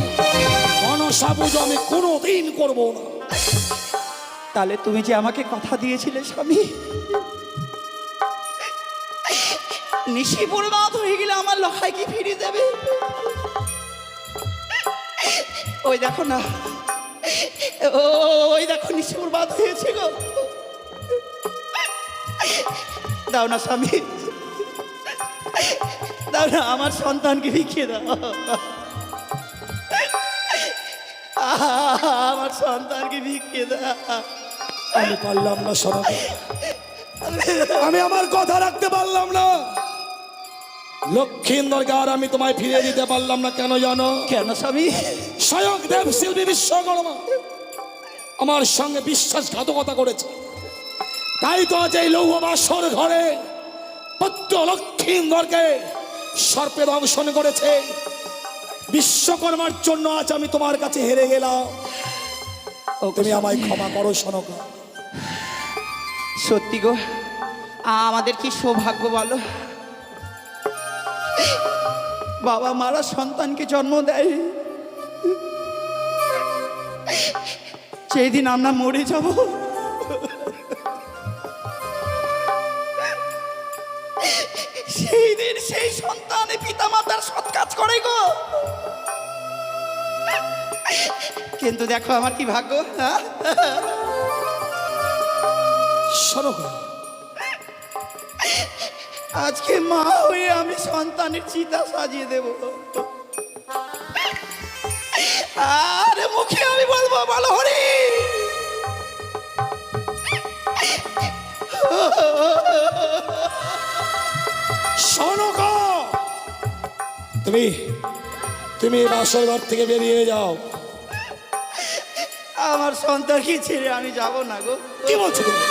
মনসা পুজো আমি কোনোদিন করবো না। তাহলে তুমি যে আমাকে কথা দিয়েছিলে স্বামী, নিশিপুর রাত হয়ে গেলে আমার লখাই কি ফিরিয়ে দেবে? ওই দেখো না, ওই দেখো নিশিপুর বাদ হয়েছে গো। দাও না স্বামী, দাও না, আমার সন্তানকে ভিখিয়ে দাও। আমার সন্তানকে ভিখিয়ে দাও। আমি পারলাম না সনকা, আমি আমার কথা রাখতে পারলাম না। লক্ষ্মীন্দরকে আর আমি তোমায় ফিরিয়ে দিতে পারলাম না। কেন জানো? কেন স্বামী? স্বয়ং দেবশিল্পী বিশ্বকর্মা আমার সঙ্গে বিশ্বাসঘাতকতা করেছে। তাই তো আজ এই লৌহ বাসর ঘরে পুত্র লক্ষ্মীন্দরকে সর্পে দংশন করেছে। বিশ্বকর্মার জন্য আজ আমি তোমার কাছে হেরে গেলাম। তুমি আমায় ক্ষমা করো সনকা। সত্যি গো, আমাদের কি সৌভাগ্য বলো। বাবা মারা সন্তানকে জন্ম দেয়, সেই দিন আমরা মরে যাব। সেই দিন সেই সন্তানে পিতা মাতার সৎ কাজ করে গো। কিন্তু দেখো আমার কি ভাগ্য। হ্যাঁ, সনকা, আজকে মা হয়ে আমি সন্তানের চিতা সাজিয়ে দেব। আরে মুখে আমি বলবো বলো হরি। সনকা, তুমি বাসর ঘর থেকে বেরিয়ে যাও। আমার সন্তানকে ছেড়ে আমি যাব না গো। কি বলছো তুমি?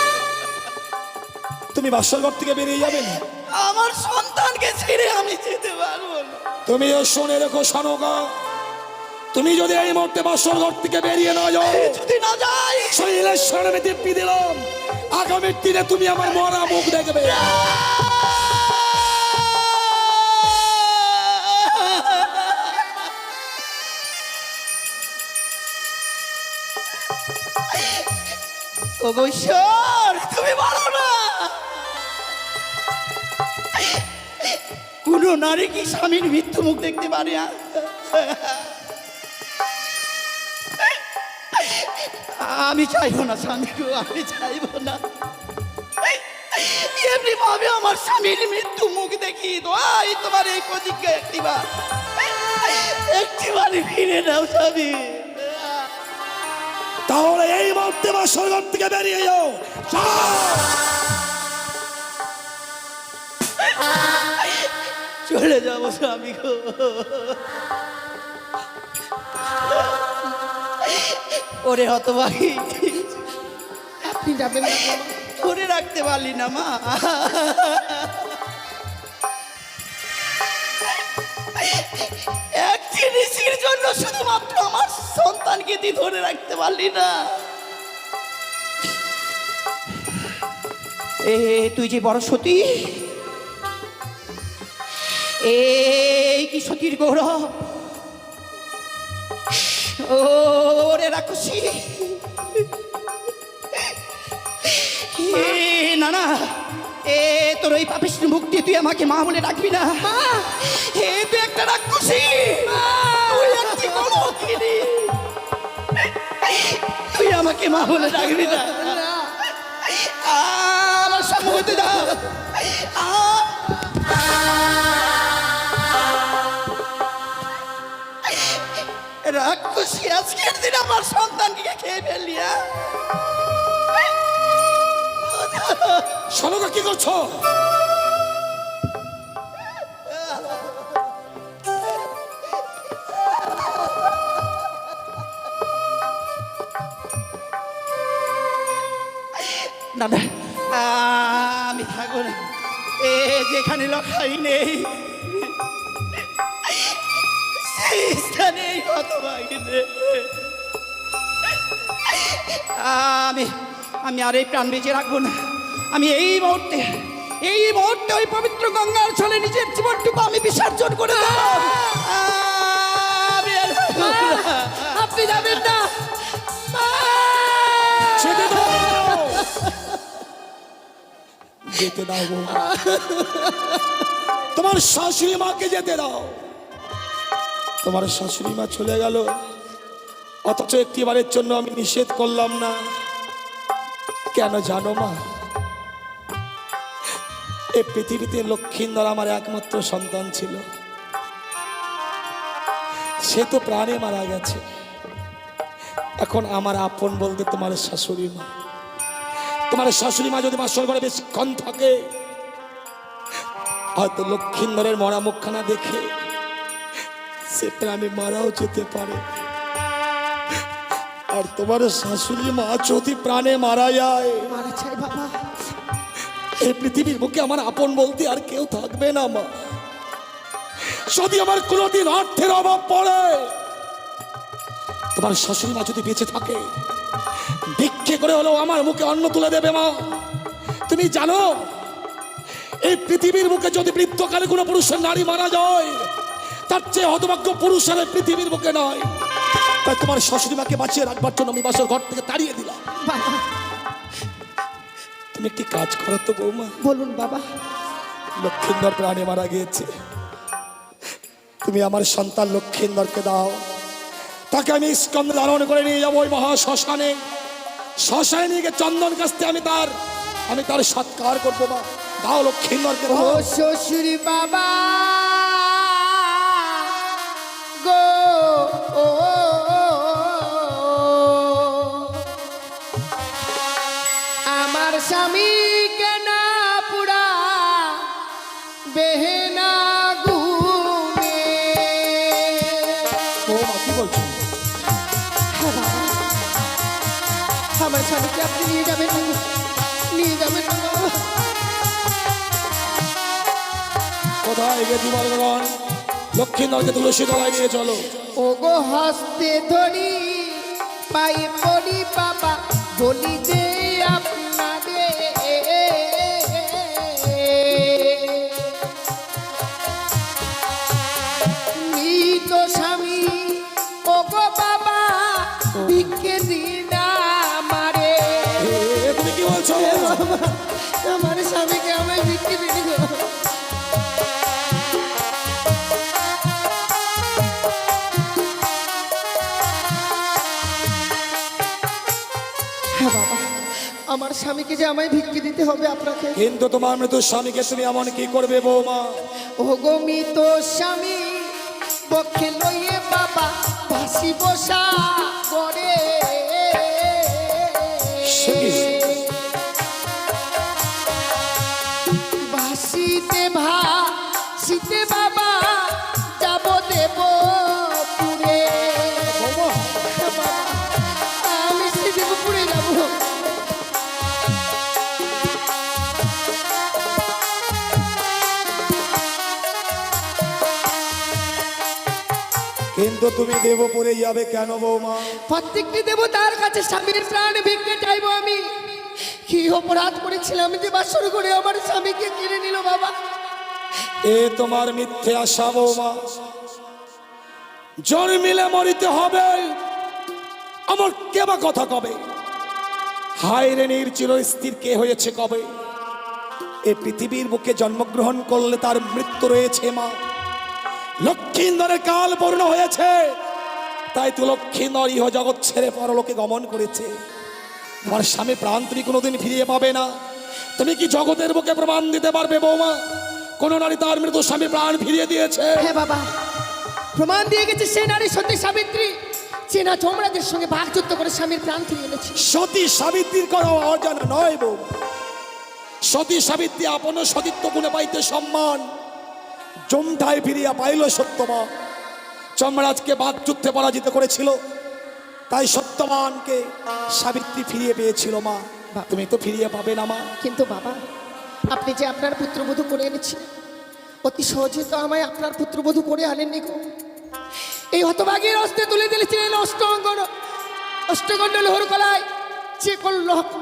তুমি বাসর ঘর থেকে বেরিয়ে যাবে না? আমার সন্তানকে ছেড়ে আমি যেতে পারবো না। তুমিও শুনে রেখো সনকা, তুমি যদি এই মুহূর্তে বাসর ঘর থেকে বেরিয়ে না যাও, যদি না যাই, শরীরের সামনে দিব্যি দিলাম, আগামী দিনে তুমি আমার মরা মুখ দেখবে। ওগো ঈশ্বর, তুমি বলো না, কোন নারী কি স্বামীর মৃত্যু মুখ দেখতে পারে? আমি চাইবো না স্বামী গো, আমি চাইবো না। এমনি ভাবে আমার স্বামীর মৃত্যু মুখ দেখি দোয়াই তোমার এই প্রতিজ্ঞা একটিবার ফিরে নাও স্বামী। তাহলে এই মুহূর্তে বাসর ঘর থেকে বেরিয়ে যাও। চলে যাবো স্বামী গো। ওরে হতভাগী, আপনি যাবেন না বাবা? ধরে রাখতে পারলি না মা। এক জিনিসের জন্য শুধুমাত্র আমার সন্তানকে তুই ধরে রাখতে পারলি না। তুই যে বড় সতী, এই কি সতীর গৌরব। ওরে রাক্ষসী, না না, তোর ওই পাপিষ্ঠ মুক্তি তুই আমাকে মা বলে ডাকবি না। তুই একটা রাক্ষসী, তুই একটি কলঙ্কিনী। তুই মা বলে ডাকবি না। আমার সম্মতি দাও। রাক্ষসী আজকের দিন আমার সন্তানকে খেয়ে ফেললি। সনকা কি করছো? দাদা আমি থাকবো না, এ যেখানে লখাই নেই সেই স্থানেই হতভাগী রে। আমি আর এই প্রাণ বেঁচে রাখবো না। আমি এই মুহূর্তে ওই পবিত্র গঙ্গার ছলে নিজের জীবনটুকু আমি বিসর্জন করে দেব। আপনি যাবেন না। যেতে দাও, যেতে দাও বৌমা। তোমার শাশুড়ি মাকে যেতে দাও। তোমার শাশুড়ি মা চলে গেল, অথচ একটিবারের জন্য আমি নিষেধ করলাম না। কেন জানো মা? এই পৃথিবীতে লক্ষ্মীন্দর আমার একমাত্র সন্তান ছিল, সে তো প্রাণে মারা গেছে। এখন আমার আপন বলতে তোমার শাশুড়ি মা। তোমার শাশুড়ি মা যদি বাসর ঘরে বেশিক্ষণ থাকে, হয়তো লক্ষ্মীন্দরের মরা মুখখানা দেখে সে প্রাণে মারাও যেতে পারে। আর তোমার শাশুড়ি মা যদি প্রাণে মারা যায়, মারা চাই বাবা। এই পৃথিবীর বুকে আমার আপন বলতে আর কেউ থাকবে না মা। যদি আমার কোনোদিন অর্থের অভাব পড়ে, তোমার শাশুড়ি মা যদি বেঁচে থাকে, ভিক্ষে করে হলেও আমার মুখে অন্ন তুলে দেবে মা। তুমি জানো এই পৃথিবীর বুকে যদি বৃদ্ধকালে কোনো পুরুষের নারী মারা যায়, তার চেয়ে হতভাগ্য পুরুষের পৃথিবীর বুকে নয়। তাই তোমার শাশুড়ি মাকে বাঁচিয়ে রাখবার জন্য আমি বাসর ঘর থেকে তাড়িয়ে দিলাম। তুমি একটি কাজ করো তো বৌমা। বলুন বাবা। লক্ষ্মীন্দর প্রাণে মারা গিয়েছে, তুমি আমার সন্তান লক্ষ্মীন্দরকে দাও। তাকে আমি স্কন্ধে ধারণ করে নিয়ে যাবো ওই মহা শ্মশানে। শ্মশানে নিয়ে গিয়ে চন্দন কাস্তে আমি তার সৎকার করবো মা। দাও লক্ষ্মীন্দরকে ও দাও। শ্বশুর বাবা গো, ও আমার স্বামী কেন পুরা বেহেনা গুনে। বৌমা কি বলছো? আমার স্বামীকে আপনি নিয়ে যাবেন না, নিয়ে যাবেন না বাবা। কোথায় গেছি বলগণ? লক্ষ্মীন্দরকে তুলসী তলায় নিয়ে চলো। ওগো হস্তে ধরি পায়ে পড়ি বাবা, বলি দে আপনাদের মৃত স্বামী। ওগো বাবা ভিক্ষে দিন আমারে। তুমি কি বলছো? আমার স্বামীকে আমায় ভিক্ষে দিন গো। হ্যাঁ বাবা, আমার স্বামীকে যে আমায় ভিক্ষে দিতে হবে আপনাকে। কিন্তু তোমার মৃত স্বামীকে তুমি এমন কি করবে বৌমা? ও গো মৃত স্বামী বক্ষে লইয়ে বাবা ভাসি বসা করে। ভাসিতে ভাসিতে বাবা যাব দেব পুরে। আমি সে দেব পুরে যাব। কিন্তু তুমি দেবপুরে যাবে কেন বৌমা? প্রত্যেকটি দেবতার কাছে স্বামীর প্রাণ ভিক্ষে চাইবো আমি। কি অপরাধ করেছিলাম যে বাসর করে আমার স্বামীকে কিনে নিল বাবা। এ তোমার মিথ্যে আশা বৌমা। জন্মিলে মরিতে হবে, আমার কেবা কথা কবে? হায় রে নির্চির স্থির কে হয়েছে কবে? এ পৃথিবীর বুকে জন্মগ্রহণ করলে তার মৃত্যু রয়েছে মা। লক্ষ্মীন্দরের কাল পূর্ণ হয়েছে, তাই তো লক্ষ্মীন্দর ইহ জগৎ ছেড়ে পরলোকে গমন করেছে। তোমার স্বামী প্রাণ তুমি কোনোদিন ফিরিয়ে পাবে না। তুমি কি জগতের বুকে প্রমাণ দিতে পারবে বৌমা কোন নারী তার মৃত স্বামী প্রাণ ফিরিয়ে দিয়েছে? হ্যাঁ বাবা, প্রমাণ দিয়ে গেছে সে নারী সতী সাবিত্রী, চেনা চমড়াদের সঙ্গে বাঘযুদ্ধ করে স্বামীর প্রাণ ফিরিয়ে এনেছে। সতী সাবিত্রীর কোনো অজানা নয় বৌমা। সতী সাবিত্রী আপন সতীত্ব গুণে পাইতে সম্মান জমটায় ফিরিয়া পাইল সত্যমা। চমরাজকে বাঘযুদ্ধে পরাজিত করেছিল, তাই সত্যবানকে সাবিত্রী ফিরিয়ে পেয়েছিল মা। তুমি তো ফিরিয়ে পাবে না মা। কিন্তু বাবা, আপনি যে আপনার পুত্রবধূ করে এনেছেন, অতি সহজে তো আমায় আপনার পুত্রবধূ করে আনেননি গো। এই হতভাগীর হস্তে তুলে দিয়েছিলেন অষ্টগণ্ড লোহর গলায়, যে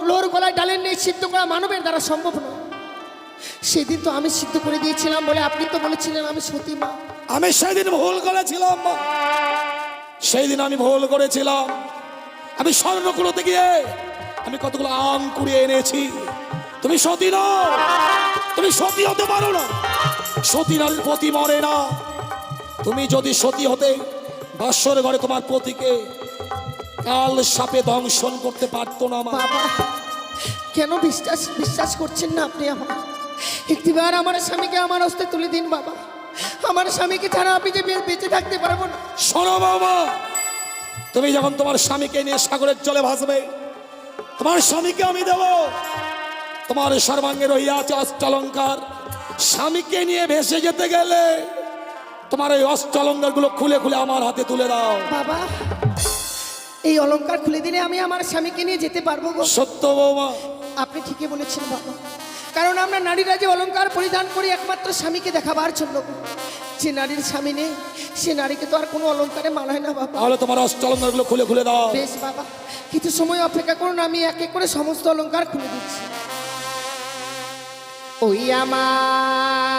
লোহর গলায় ডালের নেই সিদ্ধ করা মানবের দ্বারা সম্ভব নয়। সেদিন তো আমি সিদ্ধ করে দিয়েছিলাম বলে আপনি তো বলেছিলেন আমি সতী মা। আমি সেদিন ভুল করেছিলাম মা, সেই দিন আমি ভুল করেছিলাম। আমি স্বর্ণকুলতে গিয়ে আমি কতগুলো আম কুড়িয়ে এনেছি। তুমি সতী নও, তুমি সতী হতে পারো না। সতী নারীর পতি মরে না। তুমি যদি সতী হতে বাসর ঘরে তোমার পতিকে কাল সাপে দংশন করতে পারতো না মা। বাবা, কেন বিশ্বাস করছেন না আপনি আমার? একটিবার আমার স্বামীকে আমার হস্তে তুলে দিন বাবা। আমার স্বামীকে ছাড়া আমি যে বেঁচে থাকতে পারবো না। শোনো বাবা, তুমি যখন তোমার স্বামীকে নিয়ে সাগরের জলে ভাসবে, তোমার স্বামীকে আমি দেব। তোমার সর্বাঙ্গে রহিয়াছে অষ্টালঙ্কার। স্বামীকে নিয়ে ভেসে যেতে গেলে তোমার এই অষ্টালঙ্কার গুলো খুলে খুলে আমার হাতে তুলে দাও বাবা। এই অলংকার খুলে দিলে আমি আমার স্বামীকে নিয়ে যেতে পারবো গো। সত্য বৌমা। আপনি ঠিকই বলেছেন বাবা, কারণ আমরা নারীরা যে অলংকার পরিধান করি একমাত্র স্বামীকে দেখাবার জন্য। যে নারীর স্বামী নেই সে নারীকে তো আর কোনো অলংকারে মানায় না বাবা। তাহলে তোমার অষ্টালঙ্কার গুলো খুলে খুলে দাও। বেশ বাবা, কিছু সময় অপেক্ষা করুন, আমি এক এক করে সমস্ত অলংকার খুলে দিচ্ছি। ওই আমার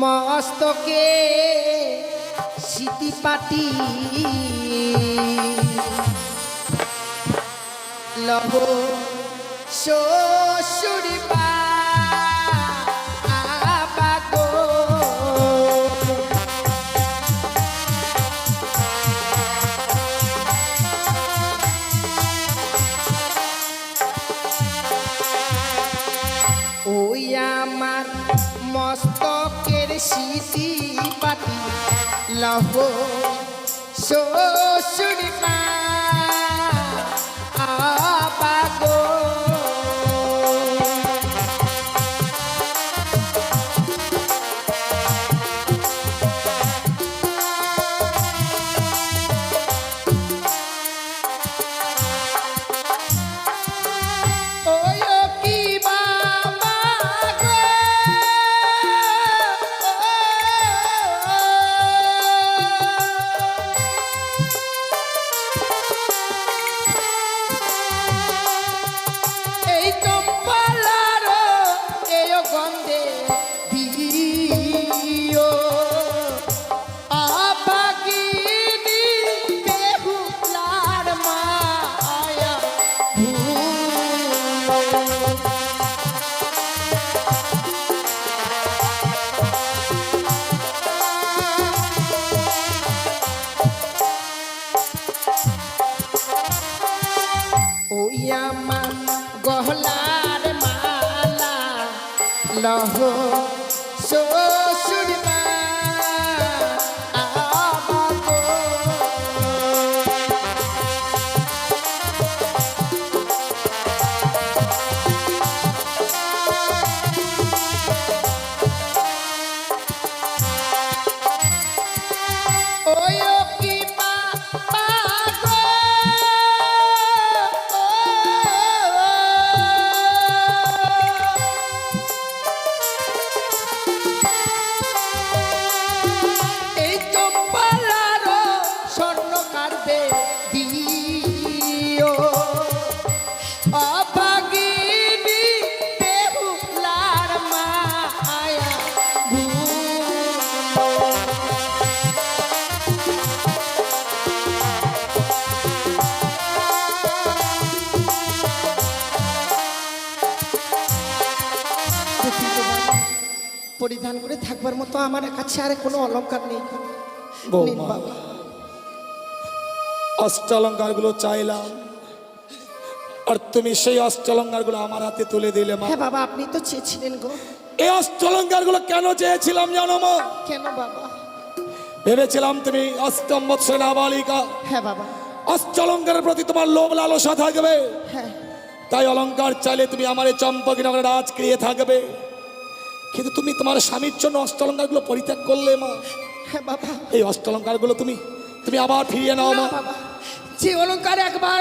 মস্তকে সিটি পাটি লহ শ্বশুর বাগো। ওই আমার মস্তকের সিটি পাটি লহ শ্বশুর বাগো। ওই আমার গহলার মালা লহ শ্বশুর বাগো। ওই কি বাগো। এই চম্পালার স্বর্ণ কাটবে দিও অভাগিনী বেহুলার মায়া পরিধান করে থাকবার মতো আমার কাছে আর কোনো অলংকার নেই। নিন বৌমা, বাবা। অষ্টালঙ্কার গুলো চাইলাম, আর তুমি সেই অষ্টলঙ্কারগুলো আমার হাতে তুলে দিলে মা। হ্যাঁ বাবা, আপনি তো চেয়েছিলেন গো। এই অষ্টলঙ্কারগুলো কেন চেয়েছিলাম জানো মা? কেন বাবা? ভেবেছিলাম তুমি অষ্টম বৎসরের নাবালিকা, হ্যাঁ বাবা। অষ্টলঙ্কারের প্রতি তোমার লোভ লালসা থাকবে, হ্যাঁ তাই অলঙ্কার চাইলে তুমি আমার এই চম্পকনগরে রাজ ক্রিয়ে থাকবে। কিন্তু তুমি তোমার স্বামীর জন্য অষ্টলঙ্কারগুলো পরিত্যাগ করলে মা। হ্যাঁ বাবা। এই অষ্টলঙ্কারগুলো তুমি তুমি আবার ফিরিয়ে নাও মা। না বাবা, যে অলংকার একবার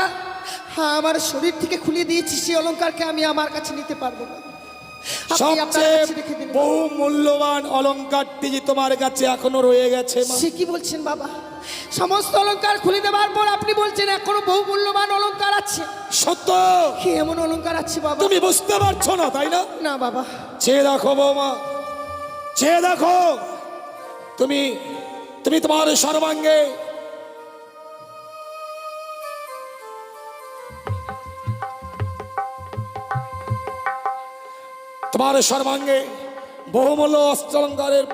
আমার শরীর থেকে খুলে দিয়েছি, সেই অলংকারকে আমি আমার কাছে নিতে পারবো না। আপনি আপনার সবচেয়ে কাছে রেখে দিন। বহু মূল্যবান অলঙ্কারটি যে তোমার কাছে এখনো রয়ে গেছে মা। সে কি বলছেন বাবা? সমস্ত অলংকার খুলে দেওয়ার পর আপনি বলছেন এখনো বহু মূল্যবান অলংকার আছে? সত্য। কি এমন অলংকার আছে বাবা? তুমি বুঝতে পারছো না তাই না? না বাবা। চেয়ে দেখো বৌমা, চেয়ে দেখো। তুমি তুমি তোমার সর্বাঙ্গে তোমার সর্বাঙ্গে বহুমূল্য অষ্টলঙ্কারের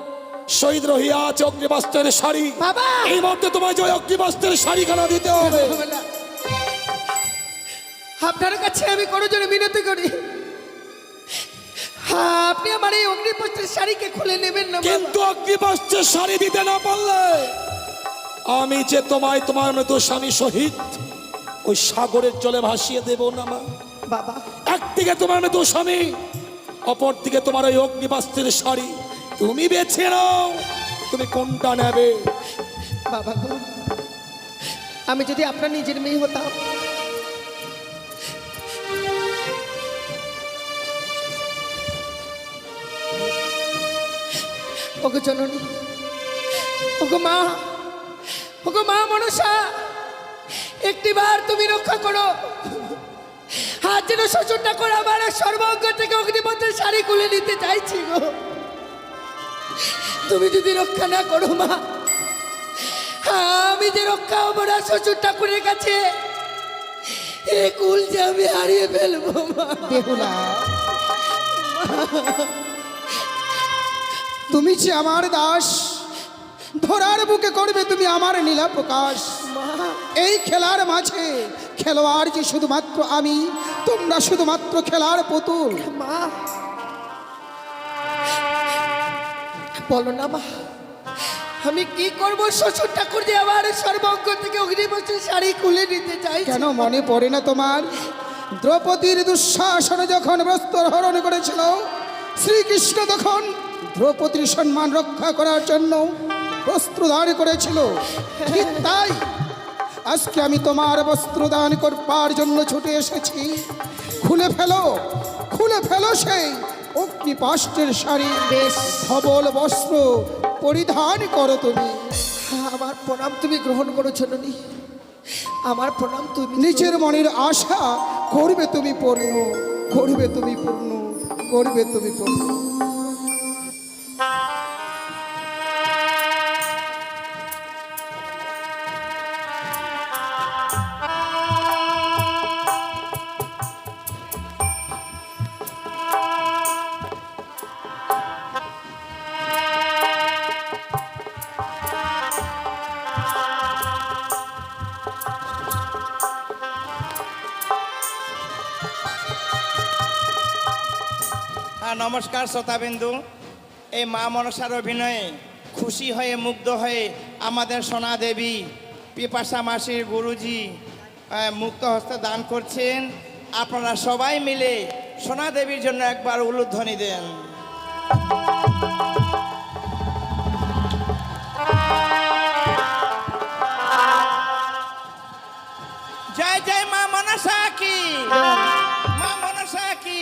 শহীদ রহিয়া আছে অগ্নিবস্ত্রের শাড়ি। বাবা! এই মধ্যে তোমায় যে অগ্নিবস্ত্রের শাড়িখানা দিতে হবে। হবে না। আপনার কাছে আমি কোনো জন্য মিনতি করি, আপনি আমার এই অগ্নিপত্রের শাড়িকে খুলে নেবেন না বাবা। কিন্তু অগ্নিবস্ত্রের শাড়ি দিতে না পারলে আমি যে তোমায় তোমার মতো স্বামী সহিত ওই সাগরের জলে ভাসিয়ে দেব না মা। বাবা, একদিকে তোমার মতো স্বামী, অপর দিকে তোমার ওই অগ্নিবস্ত্রের শাড়ি। তুমি বেছে নাও তুমি কোনটা নেবে। বাবা গো, আমি যদি আপনার নিজের মেয়ে হতাম, ওগো জননী, ওগো মা, ওগো মা মনসা, একটিবার তুমি রক্ষা করো। হাত যেন শ্বশুরটা করে আমার সর্বাঙ্গ থেকে অগ্নিপথের শাড়ি খুলে নিতে চাইছি গো। তুমি যদি রক্ষা না করো মা, আমি যে রক্ষা হবো না শ্বশুর ঠাকুরের কাছে, এ কুল যে আমি হারিয়ে ফেলবো মা। বেহুলা, তুমি যে আমার দাস, ধরার বুকে করবে তুমি আমার নীলা প্রকাশ। এই খেলার মাঝে খেলোয়াড় যে শুধুমাত্র আমি, তোমরা শুধুমাত্র খেলার পুতুল। মা বলো না মা, আমি কি করবো? শ্বশুর ঠাকুর যে আমার সর্বাঙ্গ থেকে অগ্নিবস্ত্রের শাড়ি খুলে নিতে চাই। কেন মনে পড়ে না তোমার? দ্রৌপদীর দুঃশাসনে যখন বস্ত্র হরণ করেছিল, শ্রীকৃষ্ণ তখন দ্রৌপদীর সম্মান রক্ষা করার জন্য বস্ত্রদান করেছিল। ঠিক তাই আজকে আমি তোমার বস্ত্রদান করবার জন্য ছুটে এসেছি। খুলে ফেলো, খুলে ফেলো সেই অগ্নিপাষ্টের শাড়ি, বেশ ধবল বস্ত্র পরিধান করো তুমি। আমার প্রণাম তুমি গ্রহণ করো জননী, আমার প্রণাম তুমি। নিজের মনের আশা করবে তুমি পূর্ণ, করবে তুমি পূর্ণ, করবে তুমি পূর্ণ। নমস্কার শ্রোতাবিন্দু। এই মা মনসার অভিনয়ে খুশি হয়ে মুগ্ধ হয়ে আমাদের সোনা দেবী পিপাসা মাসির গুরুজি মুক্ত হস্তে দান করছেন। আপনারা সবাই মিলে সোনা দেবীর জন্য একবার উলুধ্বনি দেন। জয় জয় মা মনসা কি, মা মনসা কি,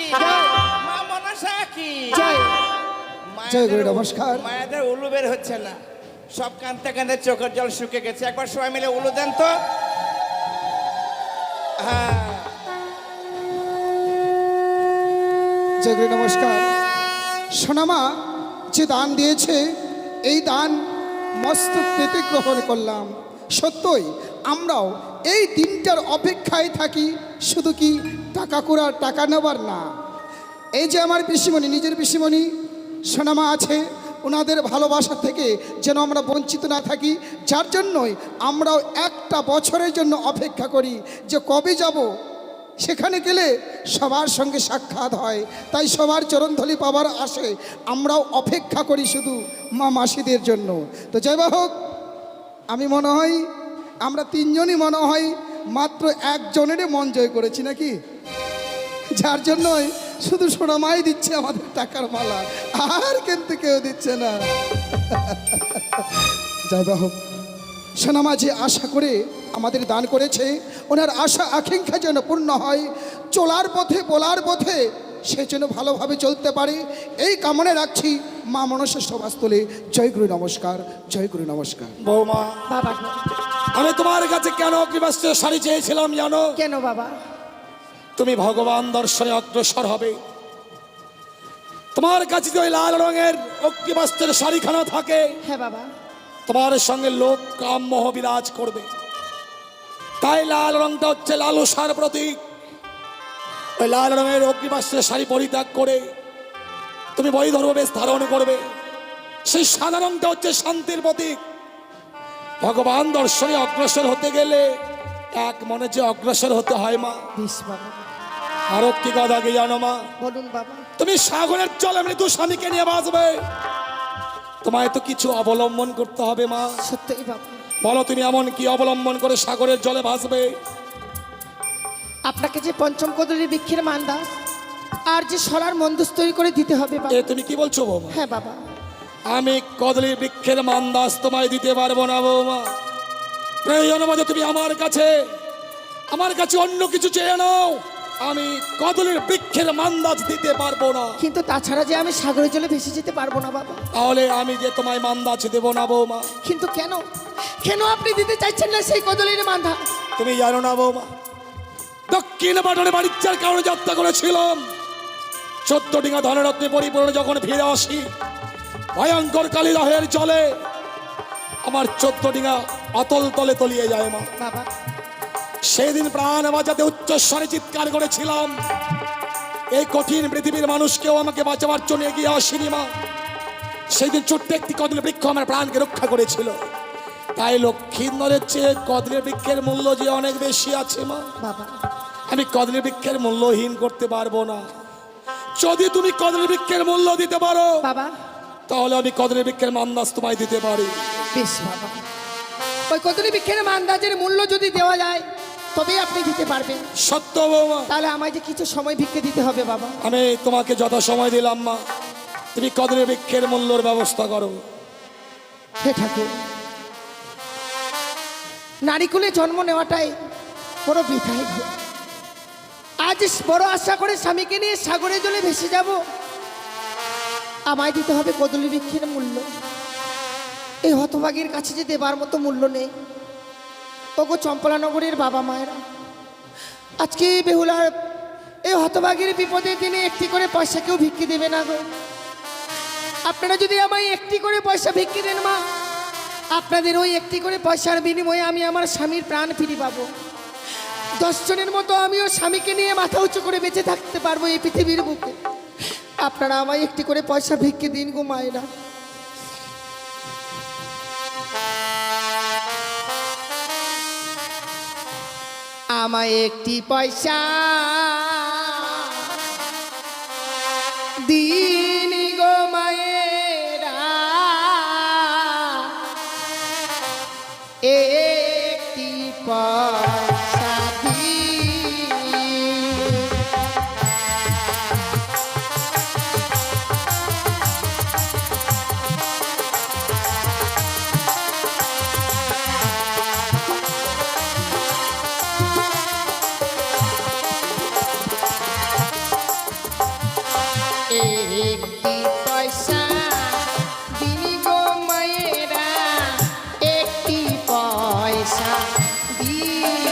মা মনসা কি। জয় গুরু, নমস্কার। মায়েদের উলু বের হচ্ছে না, সব কাঁদতে কাঁদতে চোখের জল শুকে গেছে। একবার সবাই মিলে উলু দেন তো। হ্যাঁ, জয় গুরু, নমস্কার। সোনামা যে দান দিয়েছে, এই দান মস্তক পেতে গ্রহণ করলাম। সত্যই আমরাও এই দিনটার অপেক্ষায় থাকি, শুধু কি টাকা করার, টাকা নেবার না। এই যে আমার পিসিমণি, নিজের পিসিমণি সোনামা আছে, ওনাদের ভালোবাসা থেকে যেন আমরা বঞ্চিত না থাকি। যার জন্যই আমরাও একটা বছরের জন্য অপেক্ষা করি যে কবে যাব, সেখানে গেলে সবার সঙ্গে সাক্ষাৎ হয়, তাই সবার চরণধলি পাবার আসে আমরাও অপেক্ষা করি শুধু মা মাসিদের জন্য। তো যাই বা হোক, আমি মনে হয় আমরা তিনজনই মনে হয় মাত্র একজনেরই মন জয় করেছি নাকি, যার জন্যই শুধু সোনামাই দিচ্ছে আমাদের টাকার মালা, আর কিন্তু কেউ দিচ্ছে না। যাই বা হোক, সোনামা যে আশা করে আমাদের দান করেছে, ওনার আশা আকাঙ্ক্ষা যেন পূর্ণ হয়, চলার পথে বলার পথে সে যেন ভালোভাবে চলতে পারে, এই কামনা রাখছি মা মনসা সভাস্থলে। জয় গুরু নমস্কার, জয় গুরু নমস্কার। বৌমা, বাবা আমি তোমার কাছে কেন অগ্নিবস্ত্রের শাড়ি চেয়েছিলাম জানো? কেন বাবা? তুমি ভগবান দর্শনে অগ্রসর হবে, তোমার কাছে যদি ওই লাল রঙের অগ্নিবস্ত্রের শাড়িখানা থাকে, হ্যাঁ বাবা। তোমার সঙ্গে লোক কাম মোহ বিরাজ করবে। তাই লাল রংটা হচ্ছে লালসার প্রতীক। ওই লাল রঙের অগ্নিবস্ত্রের শাড়ি পরিত্যাগ করে তুমি বৈধর্ম বেশ ধারণ করবে। সেই সাদা রংটা হচ্ছে শান্তির প্রতীক। ভগবান দর্শনে অগ্রসর হতে গেলে এক মনে যে অগ্রসর হতে হয় মা। বেশ বাবা। আরো কি কথা কি জানো মা? বলুন বাবা। তুমি সাগরের জলে মৃত্যু স্বামীকে নিয়ে বাঁচবে, তোমায় তো কিছু অবলম্বন করতে হবে মা। সত্যই বাবা। বলো তুমি এমন কি অবলম্বন করে সাগরের জলে ভাসবে? আপনাকে যে পঞ্চম কদলী বৃক্ষের মান্দা আর যে সরার মন্দুস তৈরি করে দিতে হবে বাবা। এ তুমি কি বলছো বৌমা? হ্যাঁ বাবা। আমি কদলী বৃক্ষের মান্দাস তোমায় দিতে পারবো না বৌমা। প্রয়োজন মতো তুমি আমার কাছে অন্য কিছু চেয়ে নাও, আমি কদলীর বৃক্ষের মান্দাজ দিতে পারবো না। কিন্তু তাছাড়া যে আমি সাগরের জলে ভেসে যেতে পারবো না বাবা। তাহলে আমি যে তোমায় মান্দাজ দেবো না বৌমা। কিন্তু কেন কেন আপনি দিতে চাইছেন না সেই কদলীর মান্দা? তুমি জানো না বৌমা, দক্ষিণ পাটনে বাণিজ্যের কারণে যাত্রা করেছিলাম, 14 ডিঙা ধনরত্নে পরিপূর্ণ যখন ফিরে আসি, ভয়ঙ্কর কালিদাহের জলে আমার 14 ডিঙা অতল তলে তলিয়ে যায় মা। বাবা সেদিন প্রাণ বাঁচাতে উচ্চস্বরে চিৎকার করেছিলাম, এই কঠিন পৃথিবীর মানুষকেও আমাকে বাঁচাবার জন্য এগিয়ে আসেনি মা। সেদিন ছোট্ট একটি কদলী বৃক্ষ আমার প্রাণকে রক্ষা করেছিল। তাই লক্ষ্মীন্দরের চেয়ে কদলী বৃক্ষের মূল্য যে অনেক বেশি আছে মা। বাবা আমি কদলী বৃক্ষের মূল্যহীন করতে পারবো না। যদি তুমি কদলী বৃক্ষের মূল্য দিতে পারো বাবা তাহলে আমি কদলী বৃক্ষের মান্দাজ তোমায় দিতে পারি। বেশ বাবা, ওই কদলী বৃক্ষের মান্দাজের মূল্য যদি দেওয়া যায় তবেই আপনি দিতে পারবেন। সত্য বৌমা, তাহলে আমায় যে কিছু সময় ভিক্ষে দিতে হবে বাবা। আমি তোমাকে যত সময় দিলাম মা, তুমি কদলী বৃক্ষের মূল্যর ব্যবস্থা করো। হে ঠাকুর, নারীকুলে জন্ম নেওয়াটাই বড় বৃথাই গো। আজ বড় আশা করে স্বামীকে নিয়ে সাগরের জলে ভেসে যাব, আমায় দিতে হবে কদলী বৃক্ষের মূল্য। এই হতভাগীর কাছে যে দেবার মতো মূল্য নেই। ওগো চম্পলানগরের বাবা মায়েরা, আজকে বেহুলার এই হতভাগীর বিপদের দিনে একটি করে পয়সা কেউ ভিক্ষে দেবে না গো। আপনারা যদি আমায় একটি করে পয়সা ভিক্ষে দেন মা, আপনাদের ওই একটি করে পয়সার বিনিময়ে আমি আমার স্বামীর প্রাণ ফিরে পাবো। 10 জনের মতো আমিও স্বামীকে নিয়ে মাথা উঁচু করে বেঁচে থাকতে পারবো এই পৃথিবীর বুকে। আপনারা আমায় একটি করে পয়সা ভিক্ষে দিন গো মায়েরা। আমায় একটি পয়সা দিন গো মায়েরা, একটি পয়সা দিন। একটি পয়সা দিন গো মায়েরা, একটি পয়সা দিন।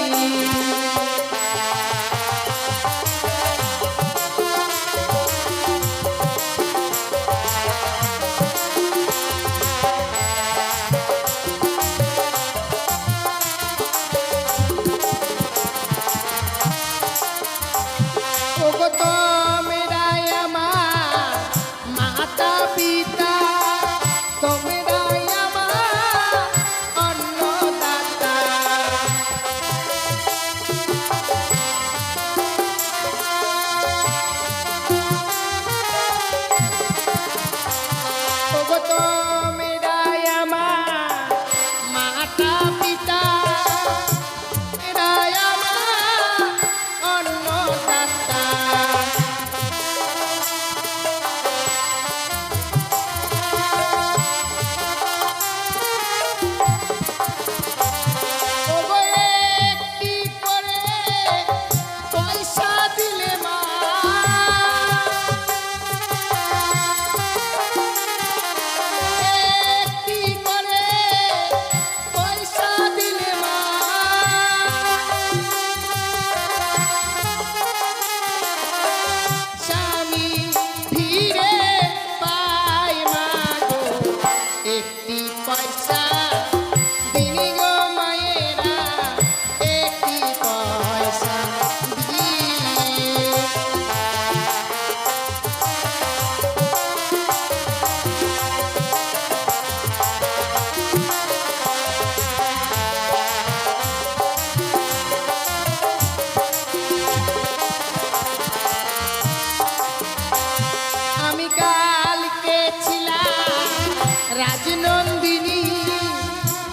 রাজনন্দিনী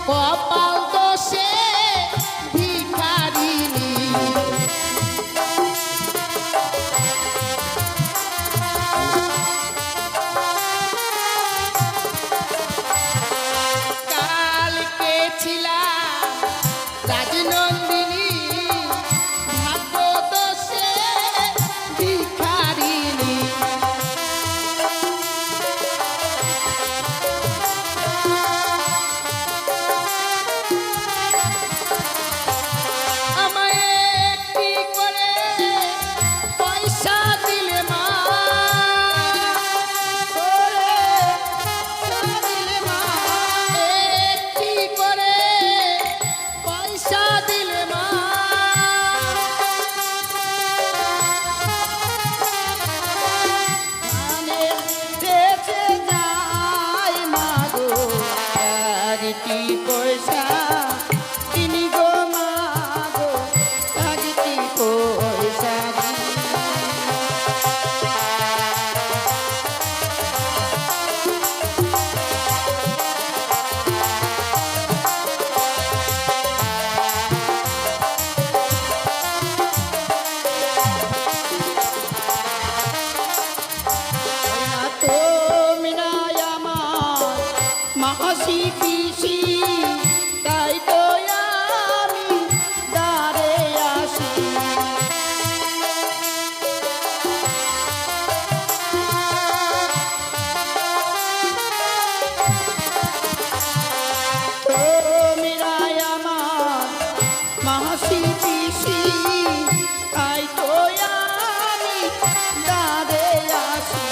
কপাল দোষে ভিখারিনী কালকে ছিলাম রাজনন্দিনী ভাগ্য দোষে ভিখারিনী আমায় একটি করে পয়সা দিলে মা দিলে মা একটি করে পয়সা দিলে মা মানে বেঁচে যায় মা গো একটি পয়সা তিনি গো মা গো একটি পয়সা তুমি নাই আমার মাসি পিসি তাই তো আমি দাঁড়ে আসি তুমি নাই আমার মাসি পিসি তাই তো আমি দাঁড়ে আসি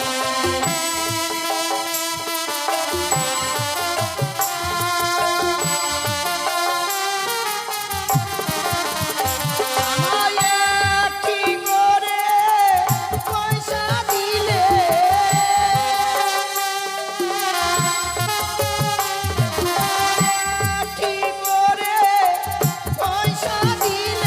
আমায় একটি করে পয়সা দিলে একটি করে পয়সা দিলে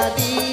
দি